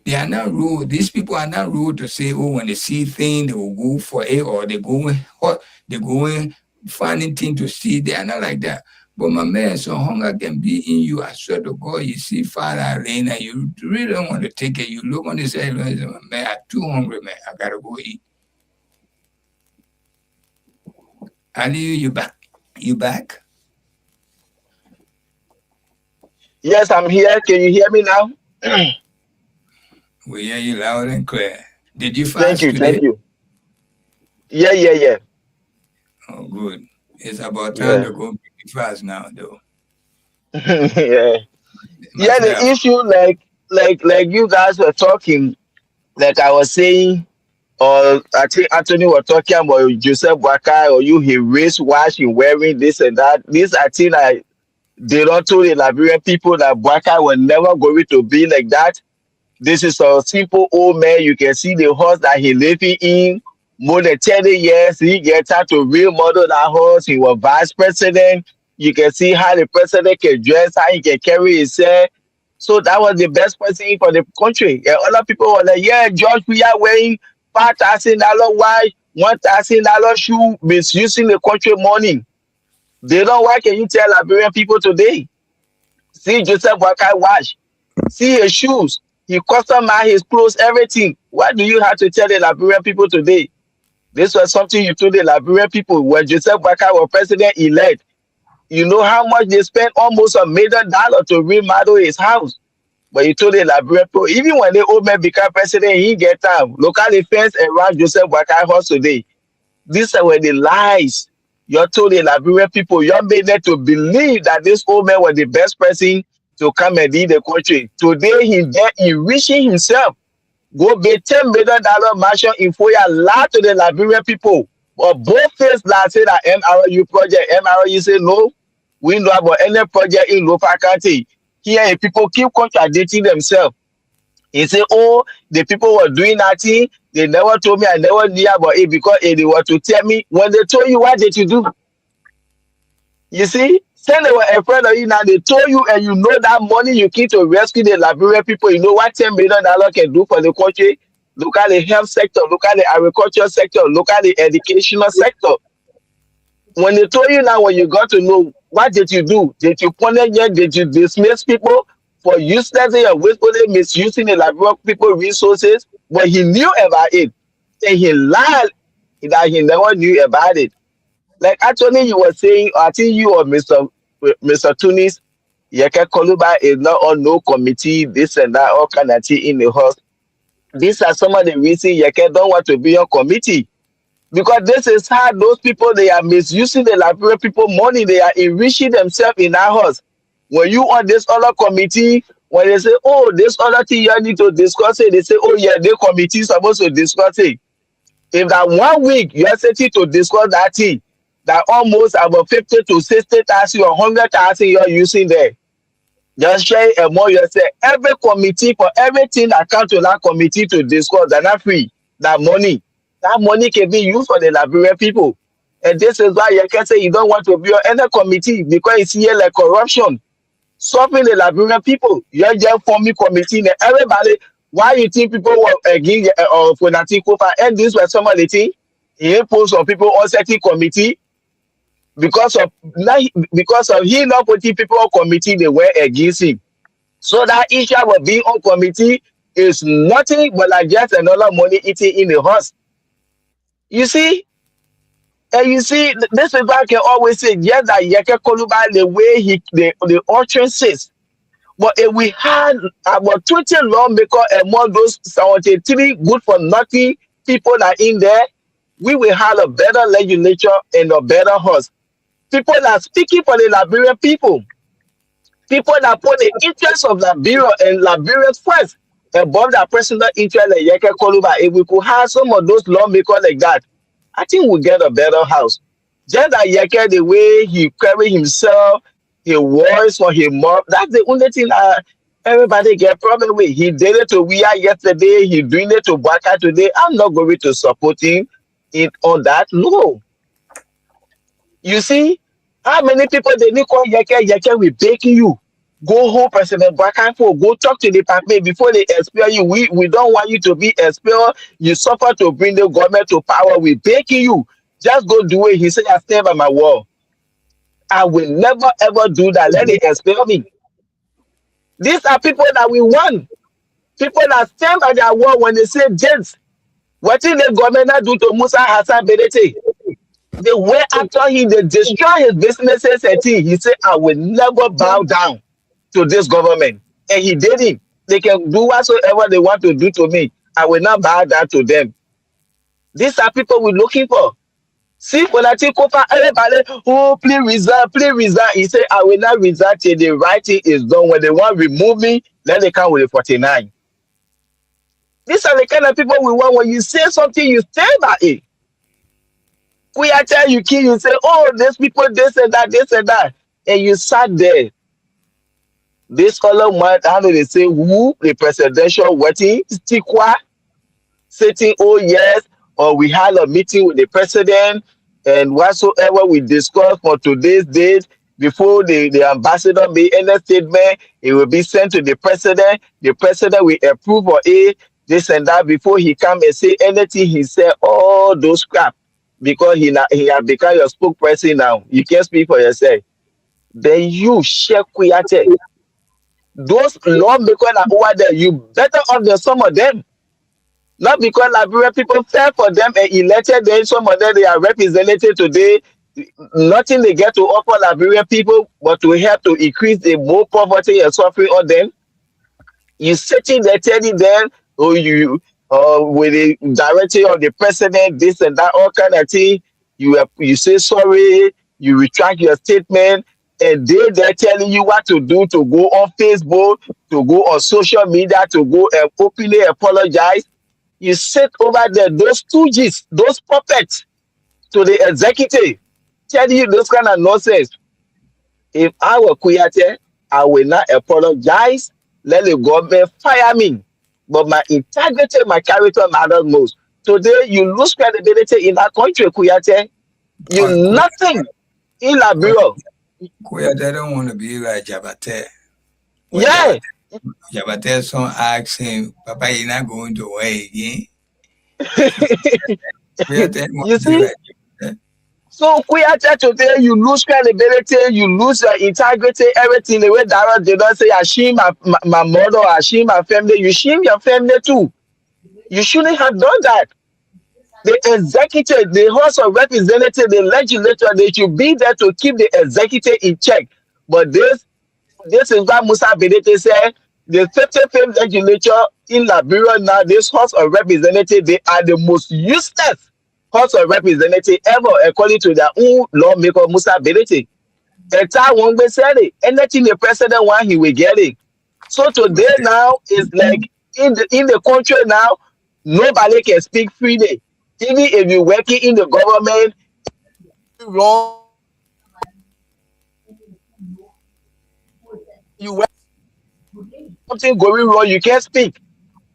They are not rude. These people are not rude to say, oh, when they see things, they will go for it, or they go in finding things to see. They are not like that. But my man, so hunger can be in you. I swear to God, you see fire rain and you really don't want to take it. You look on this side, man, I'm too hungry, man. I gotta go eat. Ali, you back? You back? Yes, I'm here. Can you hear me now? We hear you loud and clear. Did you fast Thank you, today? thank you. Yeah. Oh, good. It's about time to go fast now, though. Yeah. Yeah, the issue, like you guys were talking, like I was saying, or I think Anthony was talking about Joseph Boakai, or he raised wash in wearing this and that. This, I think, they don't tell the Liberian people that Boakai was never going to be like that. This is a simple old man. You can see the house that he living in. More than 30 years, he gets out to remodel that house. He was vice president. You can see how the president can dress, how he can carry himself. So that was the best person for the country. And other people were like, yeah, George, we are wearing $5,000 watch, $1,000 shoe, misusing the country money. They know why can you tell Liberian people today? See Joseph Boakai watch. See his shoes. He customized his clothes, everything. What do you have to tell the Liberian people today? This was something you told the Liberian people when Joseph Boakai was president-elect. You know how much they spent? Almost $1 million to remodel his house. But you told the Liberian people, even when the old man became president, he get time. Local defense around Joseph Boakai house today. These were the lies. You told the Liberian people, you made them to believe that this old man was the best person to come and lead the country. Today, he's there enriching himself. Go pay $10 million mansion in Foya, lie to the Liberian people. But both things that say that MRU project, MRU say no, we know about any project in local country. Here, people keep contradicting themselves. He say, oh, the people were doing nothing. They never told me, I never knew about it because they were to tell me. When they told you, what did you do? You see? Say they were afraid of you now. They told you, and you know that money you keep to rescue the Liberian people. You know what $10 million can do for the country? Look at the health sector. Look at the agriculture sector. Look at the educational sector. When they told you now, when you got to know, what did you do? Did you punish them? Did you dismiss people for uselessly and wastefully misusing the Liberian people resources? But he knew about it. And he lied that he never knew about it. Like actually you were saying, I think you or Mr. Tunis, Yeke Koluba is not on no committee, this and that, all kind of thing in the house. These are some of the reasons Yeke don't want to be on committee. Because this is how those people, they are misusing the Liberian people money, they are enriching themselves in our house. When you on this other committee, when they say, oh, this other thing you need to discuss it, they say, oh yeah, the committee is supposed to discuss it. If that 1 week you are sitting to discuss that thing, that almost about 50 to 60,000 or 100,000 you're using there. Just share a more yourself. Every committee for everything that comes to that committee to discuss, they're not free. That money can be used for the Liberian people. And this is why you can say you don't want to be on any committee because it's here like corruption. Stopping the Liberian people. You're just forming committee and everybody. Why you think people were against Fonati Kofa? And this was some of the things. He imposed on people on certain committee. Because of he not putting people on committee, they were against him. So that issue of being on committee is nothing but like just another money eating in the house. You see? And you see, this people can always say, yes, that Yeke Koluba, the way the utterances. But if we had about 20 lawmakers among those 73 good for nothing people that are in there, we will have a better legislature and a better house. People that are speaking for the Liberian people. People that put the interests of Liberia and Liberians first above their personal interest like Yeke Koluba. If we could have some of those lawmakers like that, I think we'll get a better house. Just that Yeke, the way he carry himself, his voice for his mom, that's the only thing everybody get problem with. He did it to Wia yesterday, he doing it to Boakai today. I'm not going to support him. on that? No. You see, how many people they need call yeke we begging you. Go home, President Bakanfo, go talk to the party before they expel you. We don't want you to be expelled. You suffer to bring the government to power. We begging you. Just go do it. He said, I stand by my word. I will never ever do that. Let it expel me. These are people that we want. People that stand by their word when they say James. What did the government do to Musa Hassan Benete? They went after him, they destroy his businesses and things. He said, I will never bow down to this government. And he did it. They can do whatsoever they want to do to me. I will not bow down to them. These are people we're looking for. See, when I take over everybody, oh, please resign. He said, I will not resign till the right thing is done. When they want to remove me, then they come with a 49. These are the kind of people we want. When you say something, you stand by it. We are telling you, kill you say, oh, these people, this and that. And you sat there. This fellow might, how do they say, who? The presidential wedding, Stikwa, sitting, oh, yes, or we had a meeting with the president, and whatsoever we discussed for today's date, before the ambassador made any statement, it will be sent to the president. The president will approve of it, this and that, before he come and say anything. He said all those crap because he has become your spokesperson now. You can't speak for yourself. Then you share Kuyate. Those lawmakers are over there. You better off than some of them. Not because Liberian people fell for them and elected them. Some of them they are represented today. Nothing they get to offer Liberian people but to help to increase the more poverty and suffering on them. You sitting there telling them, oh, you with the directive of the president, this and that, all kind of thing. You say sorry, you retract your statement, and they're telling you what to do, to go on Facebook, to go on social media, to go and openly apologize. You sit over there, those stooges, those puppets, to the executive, telling you those kind of nonsense. If I were Kuyate, I will not apologize. Let the government fire me. But my integrity, my character matters most. Today, you lose credibility in that country, Kuyate. You're nothing in Liberia. Kuyate don't want to be like Jabate. Yeah. Jabate son asked him, Papa, you're not going to away again. You see? So Kuyate today, you lose credibility, you lose your integrity, everything. The way Dara did not say, I shame my mother, I shame my family. You shame your family too. You shouldn't have done that. The executive, the House of Representatives, the legislature, they should be there to keep the executive in check. But this is what Musa Benete said. The 55th legislature in Liberia now, this House of Representatives, they are the most useless House of Representatives ever, according to their own lawmaker, Musa Benete. And that one they said it. Anything the president want, he will get it. So today now is like in the country now, nobody can speak freely. Even if you're working in the government, wrong, you work something going wrong, you can't speak.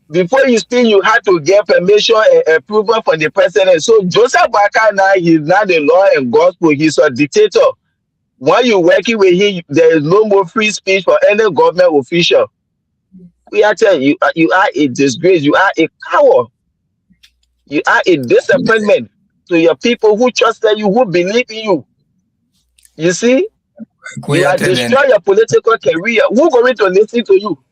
Before you speak, you have to get permission and approval from the president. So Joseph Boakai now, he's not the law and gospel, he's a dictator. When you're working with him, there is no more free speech for any government official. We are telling you, you are a disgrace, you are a coward. You are a disappointment to your people who trusted you, who believe in you. You see? You are destroying your political career. Who going to listen to you?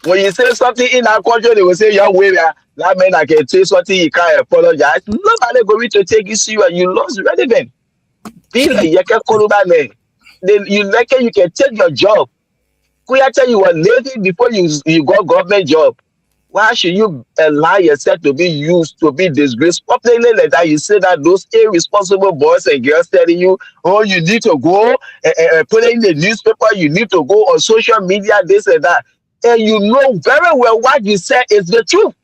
When you say something in our country, they will say, "Young way, that man I can say something, he can't apologize." Nobody going to take you serious. You lost relevant. Be like Yeke Koluba man. Then you can take your job. Kuyate, you were lazy before you got government job. Why should you allow yourself to be used, to be disgraced publicly like that? You say that those irresponsible boys and girls telling you, oh, you need to go and put it in the newspaper, you need to go on social media, this and that. And you know very well what you said is the truth.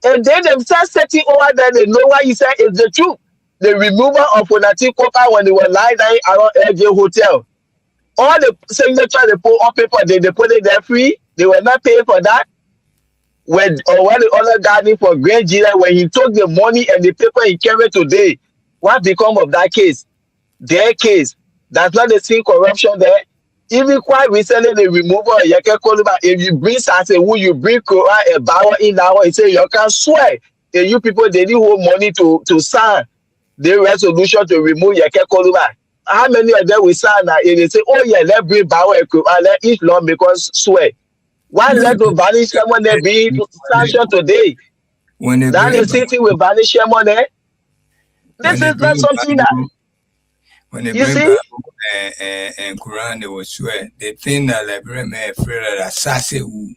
And they themselves sitting over there, they know what you said is the truth. The removal of Onati Kopa when they were lying down around LJ Hotel. All the signatures they put on paper, they put it there free. They were not paying for that. when the other guy for Grand Jury, when he took the money and the paper he carried today, what become of that case? Their case. That's not the same corruption there. Even quite recently, the removal of Yeke Koluba, if you bring Sasewu, you bring Kora a Bauer in now, and say you can swear. And you people, they need hold money to sign the resolution to remove Yeke Koluba. How many of them will sign that? And they say, oh yeah, let's bring Bauer and Kora, let each lawmakers swear. Why let the vanish someone there be sanctioned today? That is city will vanish someone there. This is not something that. When they bring Bible and Quran, they will swear. They think that Liberian may afraid that Sasewu.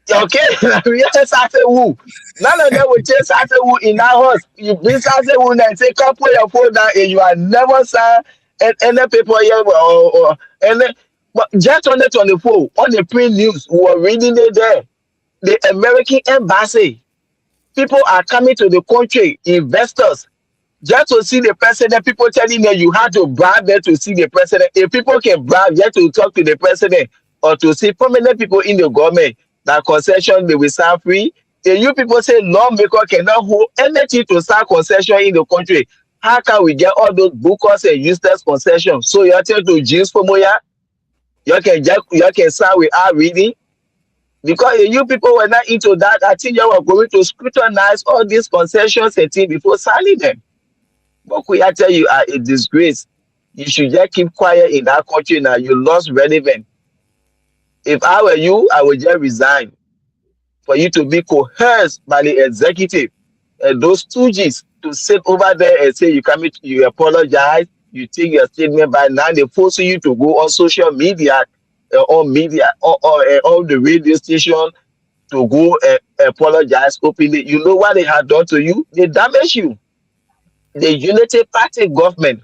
Okay, yes, Sasewu. None of them will take Sasewu in that house. You bring Sasewu and say, come put your phone down, and you are never signed any paper here or any. But just on the phone, on the print news, we were reading it there. The American embassy, people are coming to the country, investors. Just to see the president, people telling them you have to bribe them to see the president. If people can bribe, you have to talk to the president or to see prominent people in the government that concession they will sign free. If you people say lawmaker cannot hold anything to sign concession in the country, how can we get all those bookers and useless concessions? So you have to James Pomoya, you can sign without reading. Because if you people were not into that, I think you were going to scrutinize all these concessions and things before signing them. But I tell you, are a disgrace. You should just keep quiet in that country now. You lost relevance. If I were you, I would just resign. For you to be coerced by the executive and those stooges to sit over there and say you apologize, you take your statement by now. They force you to go on social media, or the radio station to go and apologize openly. You know what they had done to you? They damaged you. The Unity Party government,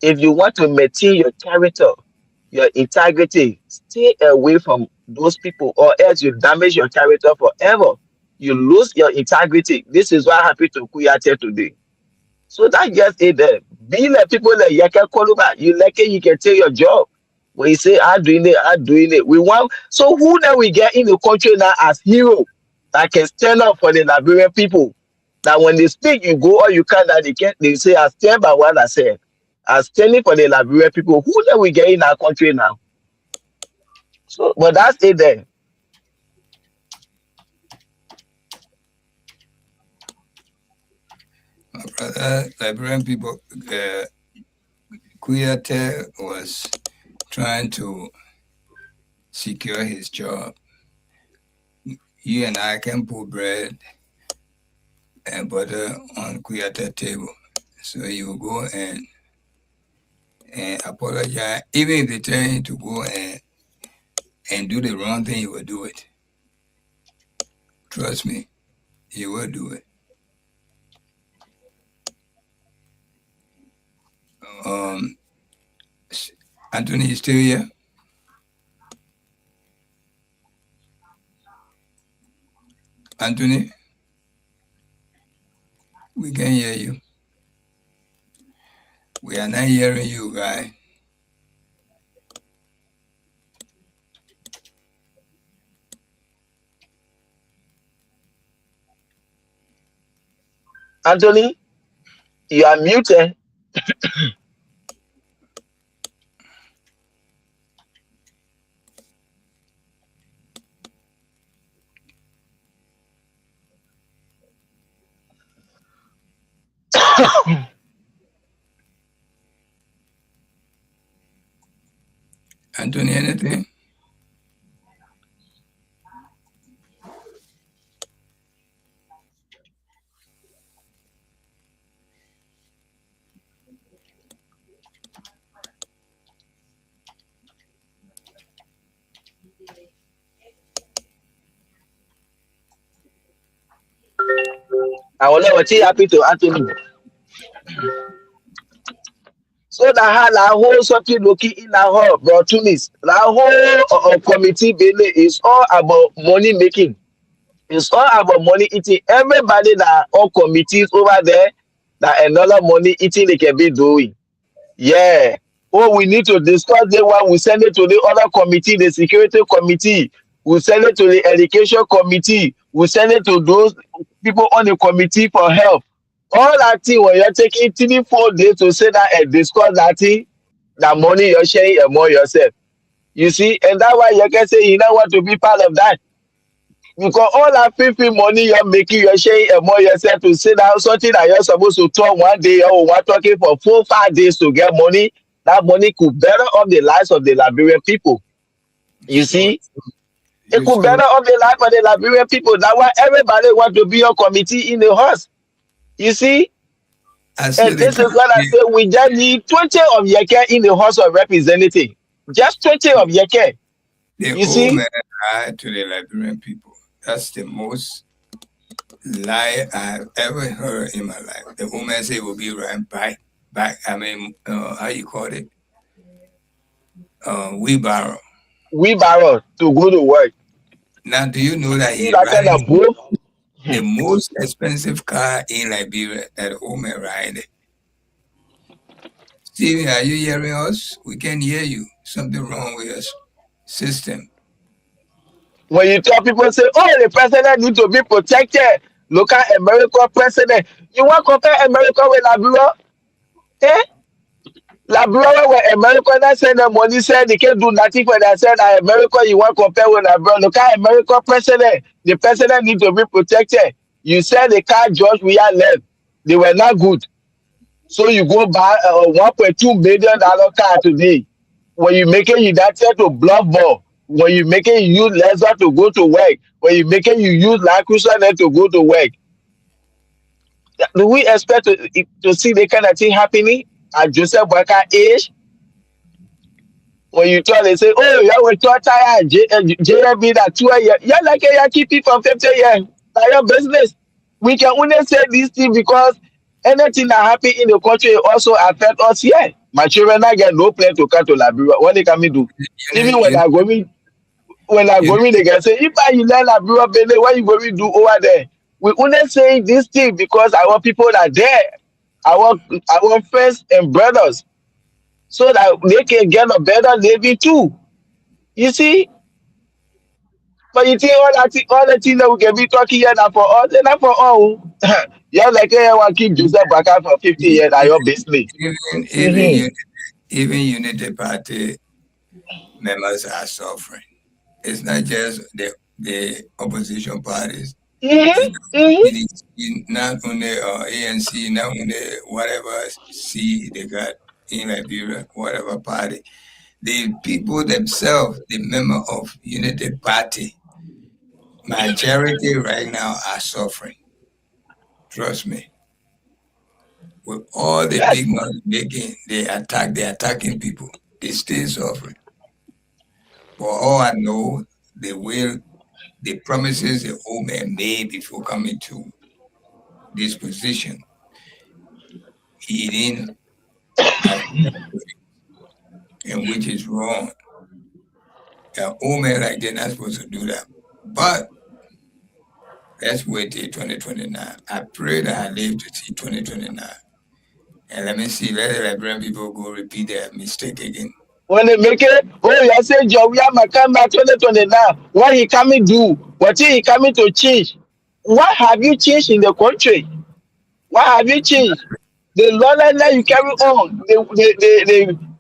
if you want to maintain your character, your integrity, stay away from those people, or else you damage your character forever. You lose your integrity. This is what happened to Kuyate today. So that just it there. Being like people like Yeke Koluba, you like it, you can take your job. When you say I'm doing it. We want, so who now we get in the country now as hero that can stand up for the Liberian people? That when they speak, you go or you can't, that they say, I stand by what I said. I'm standing for the Liberian people. Who do we get in our country now? So, but that's it there. My brother, Liberian people, Kuyate was trying to secure his job. You and I can put bread and butter on Kuyate table. So you go and apologize. Even if they tell you to go and do the wrong thing, you will do it. Trust me, you will do it. Anthony, you still here? Anthony? We can hear you. We are not hearing you, guy. Anthony, you are muted. Anthony, anything? I will never say happy to Anthony. So that had la whole something looking in la whole bro Tunis. La whole committee is all about money making. It's all about money eating. Everybody that all committees over there that another money eating they can be doing. Yeah. Oh, we need to discuss the one. We send it to the other committee, the security committee. We send it to the education committee. We send it to those people on the committee for help. All that thing when you're taking 3 4 days to say that and discuss that thing, that money you're sharing and more yourself. You see, and that's why you can say you don't want to be part of that. Because all that free money you're making, you're sharing and more yourself to say that something that you're supposed to talk one day or one talking for 4 5 days to get money, that money could better up the lives of the Liberian people. You see? It could better up the life of the Liberian people. That's why everybody want to be on committee in the house. You see? And this is what I say. We just need 20 of Yeke in the House of Representatives. Just 20 of Yeke. The You see? old man lied to the Liberian people. That's the most lie I've ever heard in my life. The old man said we'll be right back. I mean, how you call it? Wheelbarrow. Wheelbarrow to go to work. Now, do you know that See he that kind of riding proof? the most expensive car in Liberia? That old man riding. Stevie, are you hearing us? We can't hear you. Something wrong with your system. When you tell people say, oh, the president need to be protected. Look at American president. You want to compare America with Liberia? Eh? Liberia where America that send the money said they can't do nothing for themselves. And America you want to compare with Liberia. Look at American president. The president need to be protected. You said the car George we are left. They were not good. So you go buy a $1.2 million car today. When you making you that to bluff ball. When you making you use Lexus to go to work. When you making you use Land Cruiser to go to work. Do we expect to see the kind of thing happening at Joseph Boyka age? When you tell they say, oh, you will talk tire JLB that 2 years. Yeah, like you keep it for 50 years. That's your business. We can only say this thing because anything that happen in the country also affect us here. My children not get no plan to come to Liberia. What they can do? Even when I go in, they can say, if I you learn Liberia, baby, what you going to do over there? We only say this thing because our people are there, our friends and brothers, so that they can get a better living too. You see? But you think all the things that we can be talking here now for us, they're not for all. Yeah, like I want to keep Joseph Boyka for 50 years at your business. Even Unity Party members are suffering. It's not just the opposition parties. It's not only ANC, not only whatever C they got in Liberia, whatever party. The people themselves, the member of Unity Party, majority right now are suffering. Trust me. With all the big money making, they're attacking people. They still suffering. For all I know, the promises the old man made before coming to this position, he didn't, and which is wrong. An old man like they're not supposed to do that. But let's wait till 2029. I pray that I live to see 2029. And let me see, let the Liberian people go repeat their mistake again. When they make it, oh, you say Jovia Makamba 2029. What he coming do? What he coming to change? What have you changed in the country? What have you changed? The lawlessness you carry on,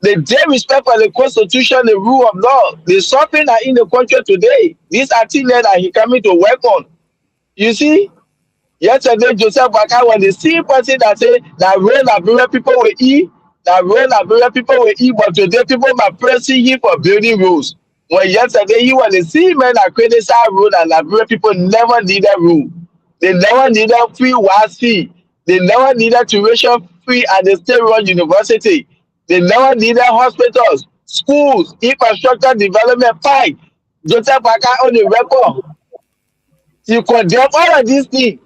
the disrespect for the constitution, the rule of law, the suffering are in the country today. These are things that he coming to work on. You see? Yesterday, Joseph Boyka was the same person that said that real Liberian people will eat, but today people are pressing him for building roads. When yesterday he was the same man that criticized road and Liberian people never needed road. They never needed free WASFI. They never needed tuition free at the state-run university. They never needed hospitals, schools, infrastructure development, pipe. Joseph Boyka on the record. You condemn all of these things.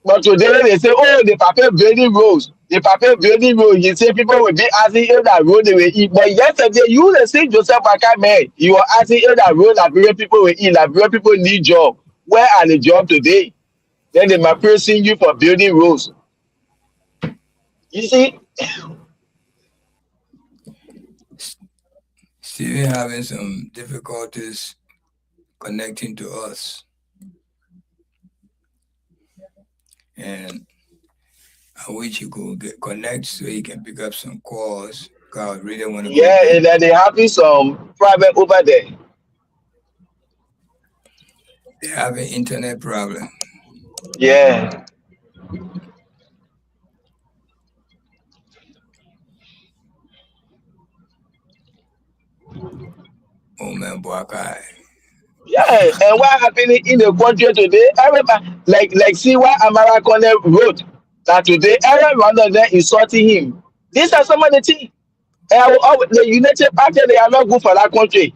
But today they say, oh, the paper building roads. The paper building roads. You say people will be asking if that road they will eat. But yesterday, you the same Joseph Boyka man. You were asking if that road Liberian people will eat. Liberian people need job. Where are the jobs today? Then they might praising you for building roads. You see? Still having some difficulties connecting to us. And I wish you could connect so you can pick up some calls. God, I really want to. Yeah, and then they having some private over there. They have an internet problem. Yeah. Oh man, Boakai. Yeah, and what happening in the country today? Everybody, like see what Amara Kone wrote that today everyone of them insulting him. These are some of the things. The United Party, they are not good for that country.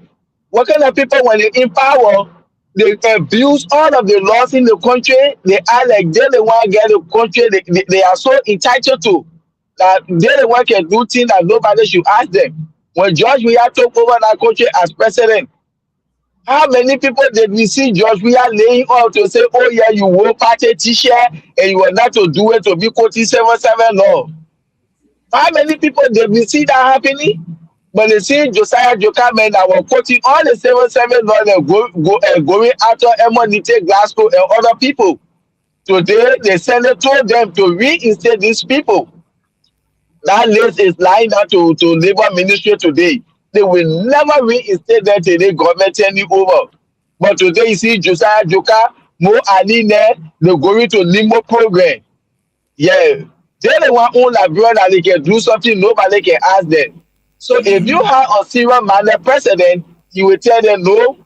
What kind of people when they in power, they abuse all of the laws in the country. They are like they're the one get the country. They are so entitled to that they're the one can do things that nobody should ask them. When George Weah took over that country as president, how many people did we see George Weah laying out to say, oh yeah, you wore party t-shirt and you were not to do it to be quoting 77 law? How many people did we see that happening? But they see Josiah Jokerman that were quoting all the 77 law and going after Emonite Glasgow and other people. Today, the Senate told them to reinstate these people. That list is lying down to Labour Ministry today. They will never reinstate them till the government turn it over. But today you see Josiah Joker, Mo Aline, they're going to Limbo program. Yeah. They're the one who Liberia that they can do something, nobody can ask them. So if you have a serious manner president, you will tell them, no,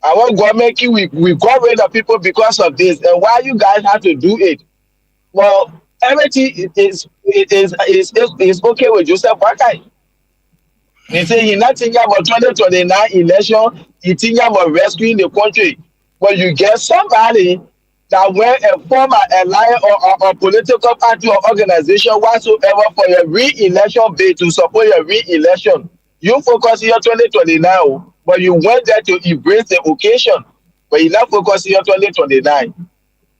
our government, we got rid of people because of this. And why you guys have to do it? Well, everything is okay with Joseph Boakai. They say he's not thinking about 2029 election, he's thinking about rescuing the country. But you get somebody that when a former ally or political party or organization whatsoever for your re-election bid to support your re-election, you focus here 2029, but you went there to embrace the occasion, but you not focus here 2029.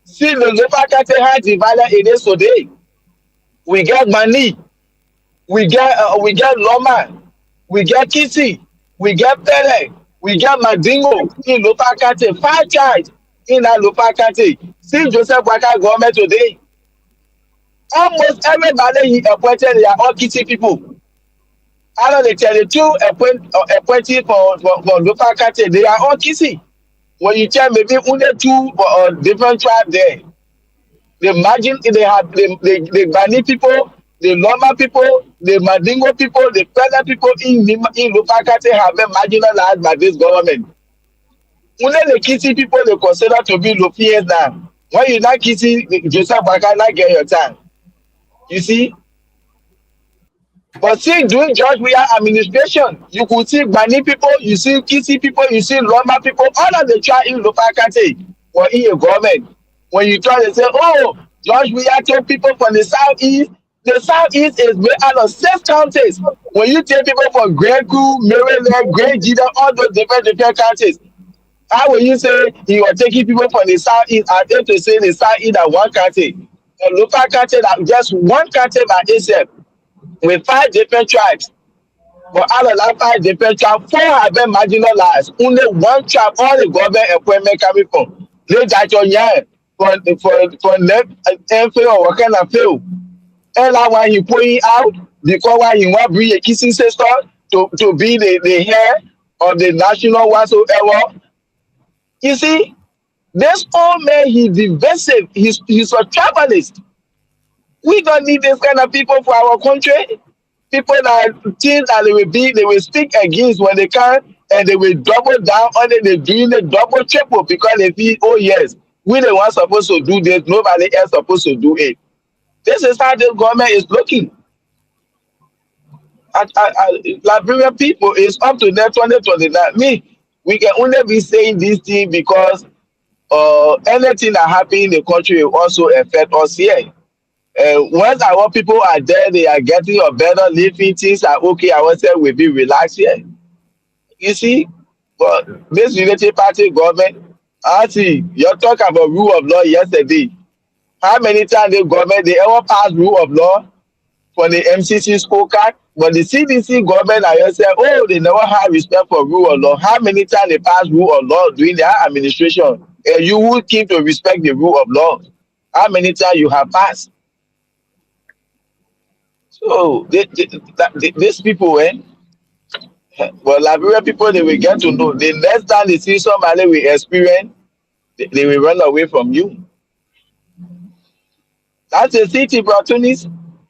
See, the local country has divided it is today. We get money, we get Loma, we get Kissy, we get Pele, we get Madingo in local country, 5 charge in that local country. See Joseph Boakai government today. Almost everybody he appointed, they are all Kissy people. Out of the 32 appointed for local country, they are all Kissy. When you tell maybe only 2 different tribes there. They imagine they have the Bani people, the Loma people, the Madingo people, the Pele people in local country have been marginalized by this government. Only the Kissy people they consider to be Lopians now. When you not Kissy, Joseph Boakai not get your time. You see? But see, during George Weah administration, you could see Bani people, you see Kissy people, you see Loma people, all of the tribe in local country were in your government. When you try to say, oh, George Weah took people from the southeast is made out of 6 counties. When you take people from Great Coup, Maryland, Great Jida, all those different counties, how will you say you are taking people from the southeast and them to say the southeast at one county? A local county that just one county by itself with 5 different tribes. But out of that 5 different tribes, 4 have been marginalized. Only 1 tribe, all the government appointment coming from. They got your yarn for left and fail or what kind of fail. And that why he putting out because why he want to bring a kissing sister to be the head of the national whatsoever. You see, this old man, he's divisive, he's a tribalist. We don't need this kind of people for our country. People that think that they will speak against when they can, and they will double down on it. They're doing the double triple because they feel, oh yes, we the ones supposed to do this, nobody else supposed to do it. This is how the government is looking. Liberian people is up to that 2029. We can only be saying this thing because anything that happens in the country will also affect us here. Once our people are there, they are getting a better living, things are okay, I want to say we'll be relaxed here. You see, but this Unity Party government, I see, you're talking about rule of law yesterday. How many times the government, they ever pass rule of law for the MCC scorecard? But the CDC government, I say, oh, they never have respect for rule of law. How many times they pass rule of law during their administration? And you would keep to respect the rule of law. how many times you have passed. So these people, well, Liberian people, they will get to know. The next time they see somebody will experience, they will run away from you. That's a city, bro, Tunis.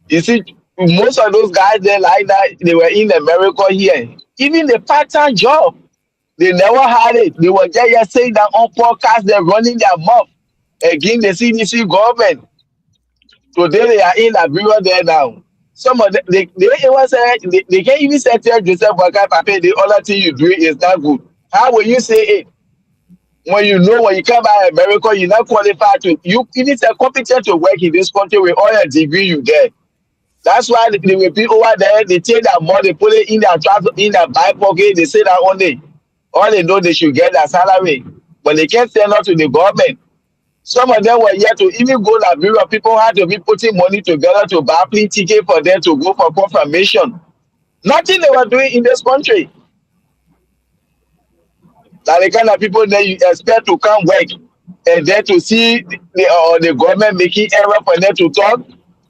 You see, most of those guys there like that, they were in America here. Even the part-time job, they never had it. They were just saying that on podcast, they're running their mouth against the CDC government. Today they are in Liberia there now. Some of them, they can't even say tell Joseph Boakai, Papa, the other thing you do is not good. How will you say it? When you know when you come by America, you're not qualified to, you need a competent to work in this country with all your degree you get. That's why they will be over there, they take that money, put it in their back pocket, they say that only. All they know they should get their salary. But they can't send out to the government. Some of them were yet to even go to Liberia. People had to be putting money together to buy plane ticket for them to go for confirmation. Nothing they were doing in this country. Like the kind of people that you expect to come work and then to see the government making error for them to talk.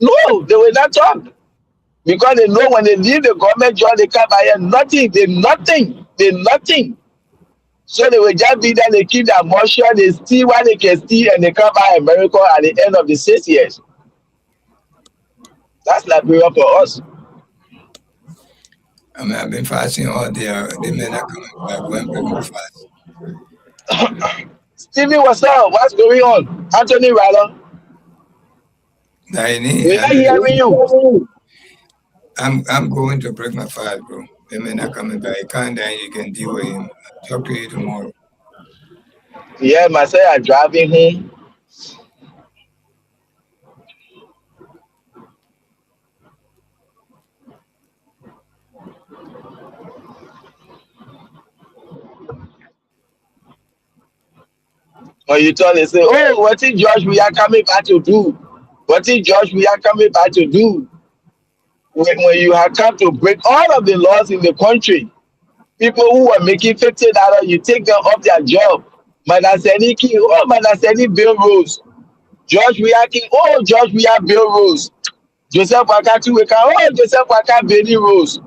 No, they will not talk. Because they know when they leave the government job, they come by here, nothing. They nothing. So they will just be there, they keep their motion, they steal what they can steal, and they come by America at the end of the 6 years. That's Liberia for us. I mean, I've been fasting all day. The men are coming back when we fast. Stevie, what's up? What's going on? Anthony Rallo? We're not hearing you. I'm going to break my fast, bro. The men are coming back. You can't die, you can deal with him. I'll talk to you tomorrow. Yeah, myself, I'm driving home. When you tell they say, oh, what is George we are coming back to do? What is George we are coming back to do? When you have come to break all of the laws in the country, people who are making $50, you take them off their job. Manaseni King, oh, Manaseni Bill Rose. George Weah King, oh, George Weah Bill Rose. Joseph Boakai Tuweka, oh, Joseph Boakai Benny Rose.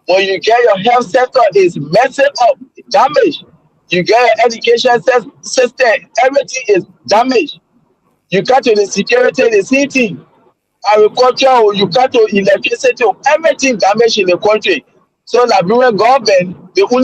When you get your health sector is messing up, damaged. You get your education system, everything is damaged. You cut to the security, the city, agriculture, you cut to electricity, everything damaged in the country. So Liberian government, the only